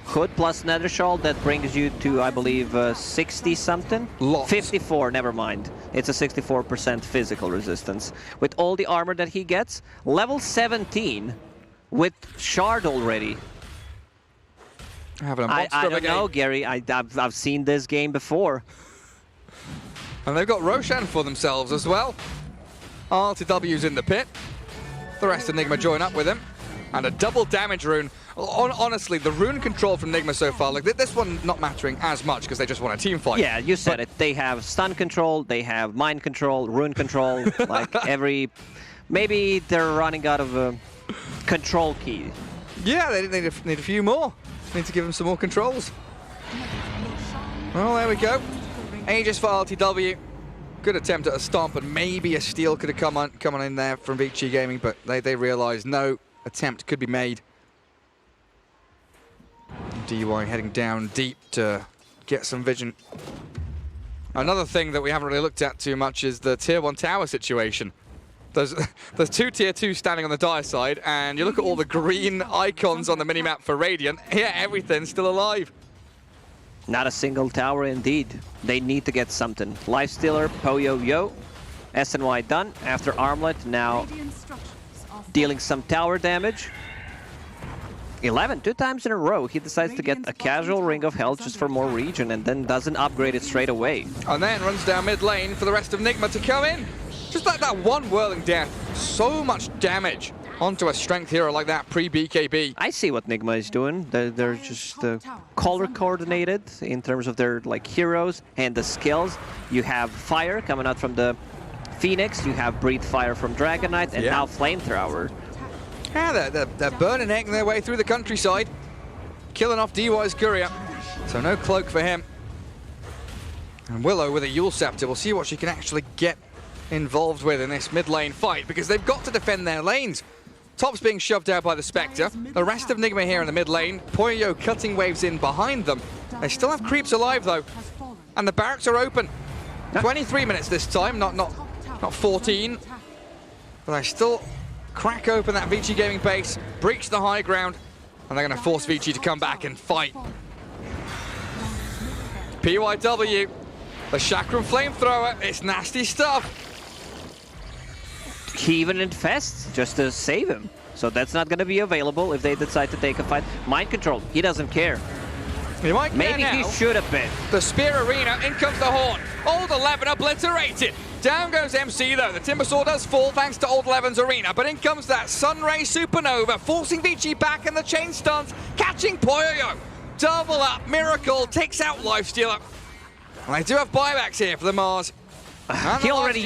Hood plus Nether Shawl, that brings you to, I believe, 60-something? Lots. 54, never mind. It's a 64% physical resistance. With all the armor that he gets, level 17 with Shard already. Having a monster I of a don't game. know, Gary. I've seen this game before. And they've got Roshan for themselves as well. RTW's in the pit. The rest of Nigma join up with him. And a double damage rune. Honestly, the rune control from Nigma so far, like this one not mattering as much because they just want a team fight. Yeah, you said it. They have stun control, they have mind control, rune control, like every... Maybe they're running out of a control key. Yeah, they need a few more. Need to give them some more controls. Well, there we go. Aegis for RTW. Good attempt at a stomp, and maybe a steal could have come on in there from Vici Gaming, but they realised no attempt could be made. DY heading down deep to get some vision. Another thing that we haven't really looked at too much is the tier 1 tower situation. There's two tier 2 standing on the dire side, and you look at all the green icons on the minimap for Radiant. Yeah, everything's still alive. Not a single tower indeed. They need to get something. Lifestealer, Poyo-Yo, SNY done. After Armlet, now dealing some tower damage. 11, 2 times in a row, he decides to get a casual Ring of Health just for more regen and then doesn't upgrade it straight away. And then runs down mid lane for the rest of Nigma to come in. Just like that one whirling death, so much damage onto a strength hero like that pre-BKB. I see what Nigma is doing. They're just color coordinated in terms of their like heroes and the skills. You have fire coming out from the Phoenix, you have Breathe Fire from Dragon Knight, and now Flamethrower. Yeah, they're burning egg their way through the countryside, killing off DY's courier. So no cloak for him. And Willow with a Yule Scepter. We'll see what she can actually get involved with in this mid lane fight, because they've got to defend their lanes. Top's being shoved out by the Spectre. The rest of Nigma here in the mid lane. Poyo cutting waves in behind them. They still have creeps alive though, and the barracks are open. 23 minutes this time, not 14. But they still crack open that Vici Gaming base, breach the high ground, and they're going to force Vici to come back and fight. PYW, the Chakram Flamethrower, it's nasty stuff. He even infests just to save him. So that's not going to be available if they decide to take a fight. Mind control, he doesn't care. He might care Maybe now. he should have been. The Spear Arena, in comes the Horn. Old 11 obliterated. Down goes MC though. The Timbersaw does fall thanks to Old 11's Arena, but in comes that Sunray Supernova, forcing Vici back in the chain stuns, catching Poyo. Double up, Miracle takes out Lifestealer. And they do have buybacks here for the Mars. He already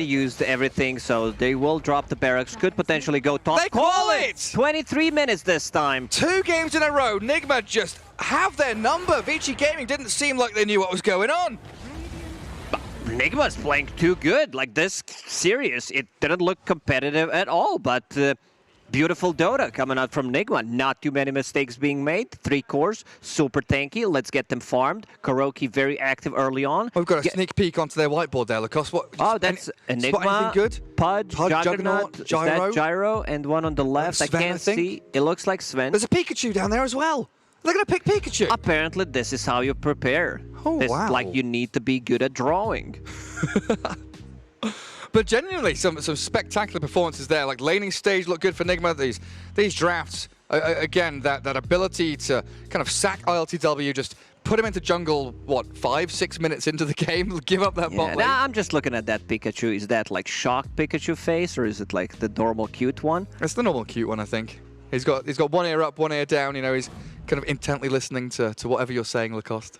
used everything, so they will drop the barracks. Could potentially go top. They call it! 23 minutes this time. 2 games in a row. Nigma just have their number. Vici Gaming didn't seem like they knew what was going on. Nigma's playing too good. Like this serious. It didn't look competitive at all, but beautiful Dota coming out from Nigma. Not too many mistakes being made. 3 cores, super tanky. Let's get them farmed. Kuroki very active early on. We've got a sneak peek onto their whiteboard there, Lacoste. What? Oh, that's Enigma, good? Pudge, Juggernaut, Gyro. Gyro, and one on the left. Sven, I can't see. It looks like Sven. There's a Pikachu down there as well. They're going to pick Pikachu. Apparently, this is how you prepare. Oh, wow. Like, you need to be good at drawing. But genuinely, some spectacular performances there. Like laning stage looked good for Nigma. These drafts, again, that ability to kind of sack ILTW, just put him into jungle, what, 5-6 minutes into the game, give up that bot lane. Nah, I'm just looking at that Pikachu. Is that like shocked Pikachu face, or is it like the normal cute one? It's the normal cute one, I think. He's got one ear up, one ear down. You know, he's kind of intently listening to whatever you're saying, Lacoste.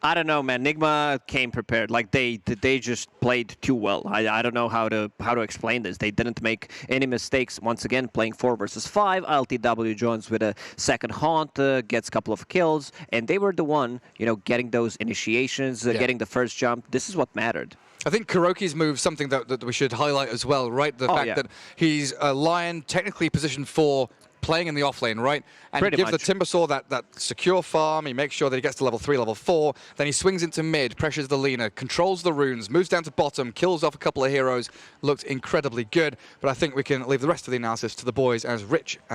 I don't know, man. Nigma came prepared. Like they just played too well. I don't know how to explain this. They didn't make any mistakes. Once again, playing 4 versus 5. LTW joins with a second haunt, gets a couple of kills, and they were the one, you know, getting those initiations, getting the first jump. This is what mattered. I think Kuroki's move, something that we should highlight as well, right? The fact that he's a Lion technically positioned for playing in the offlane, right? And he gives the Timbersaw that secure farm. He makes sure that he gets to level 3, level 4. Then he swings into mid, pressures the Lina, controls the runes, moves down to bottom, kills off a couple of heroes. Looked incredibly good. But I think we can leave the rest of the analysis to the boys as Rich and the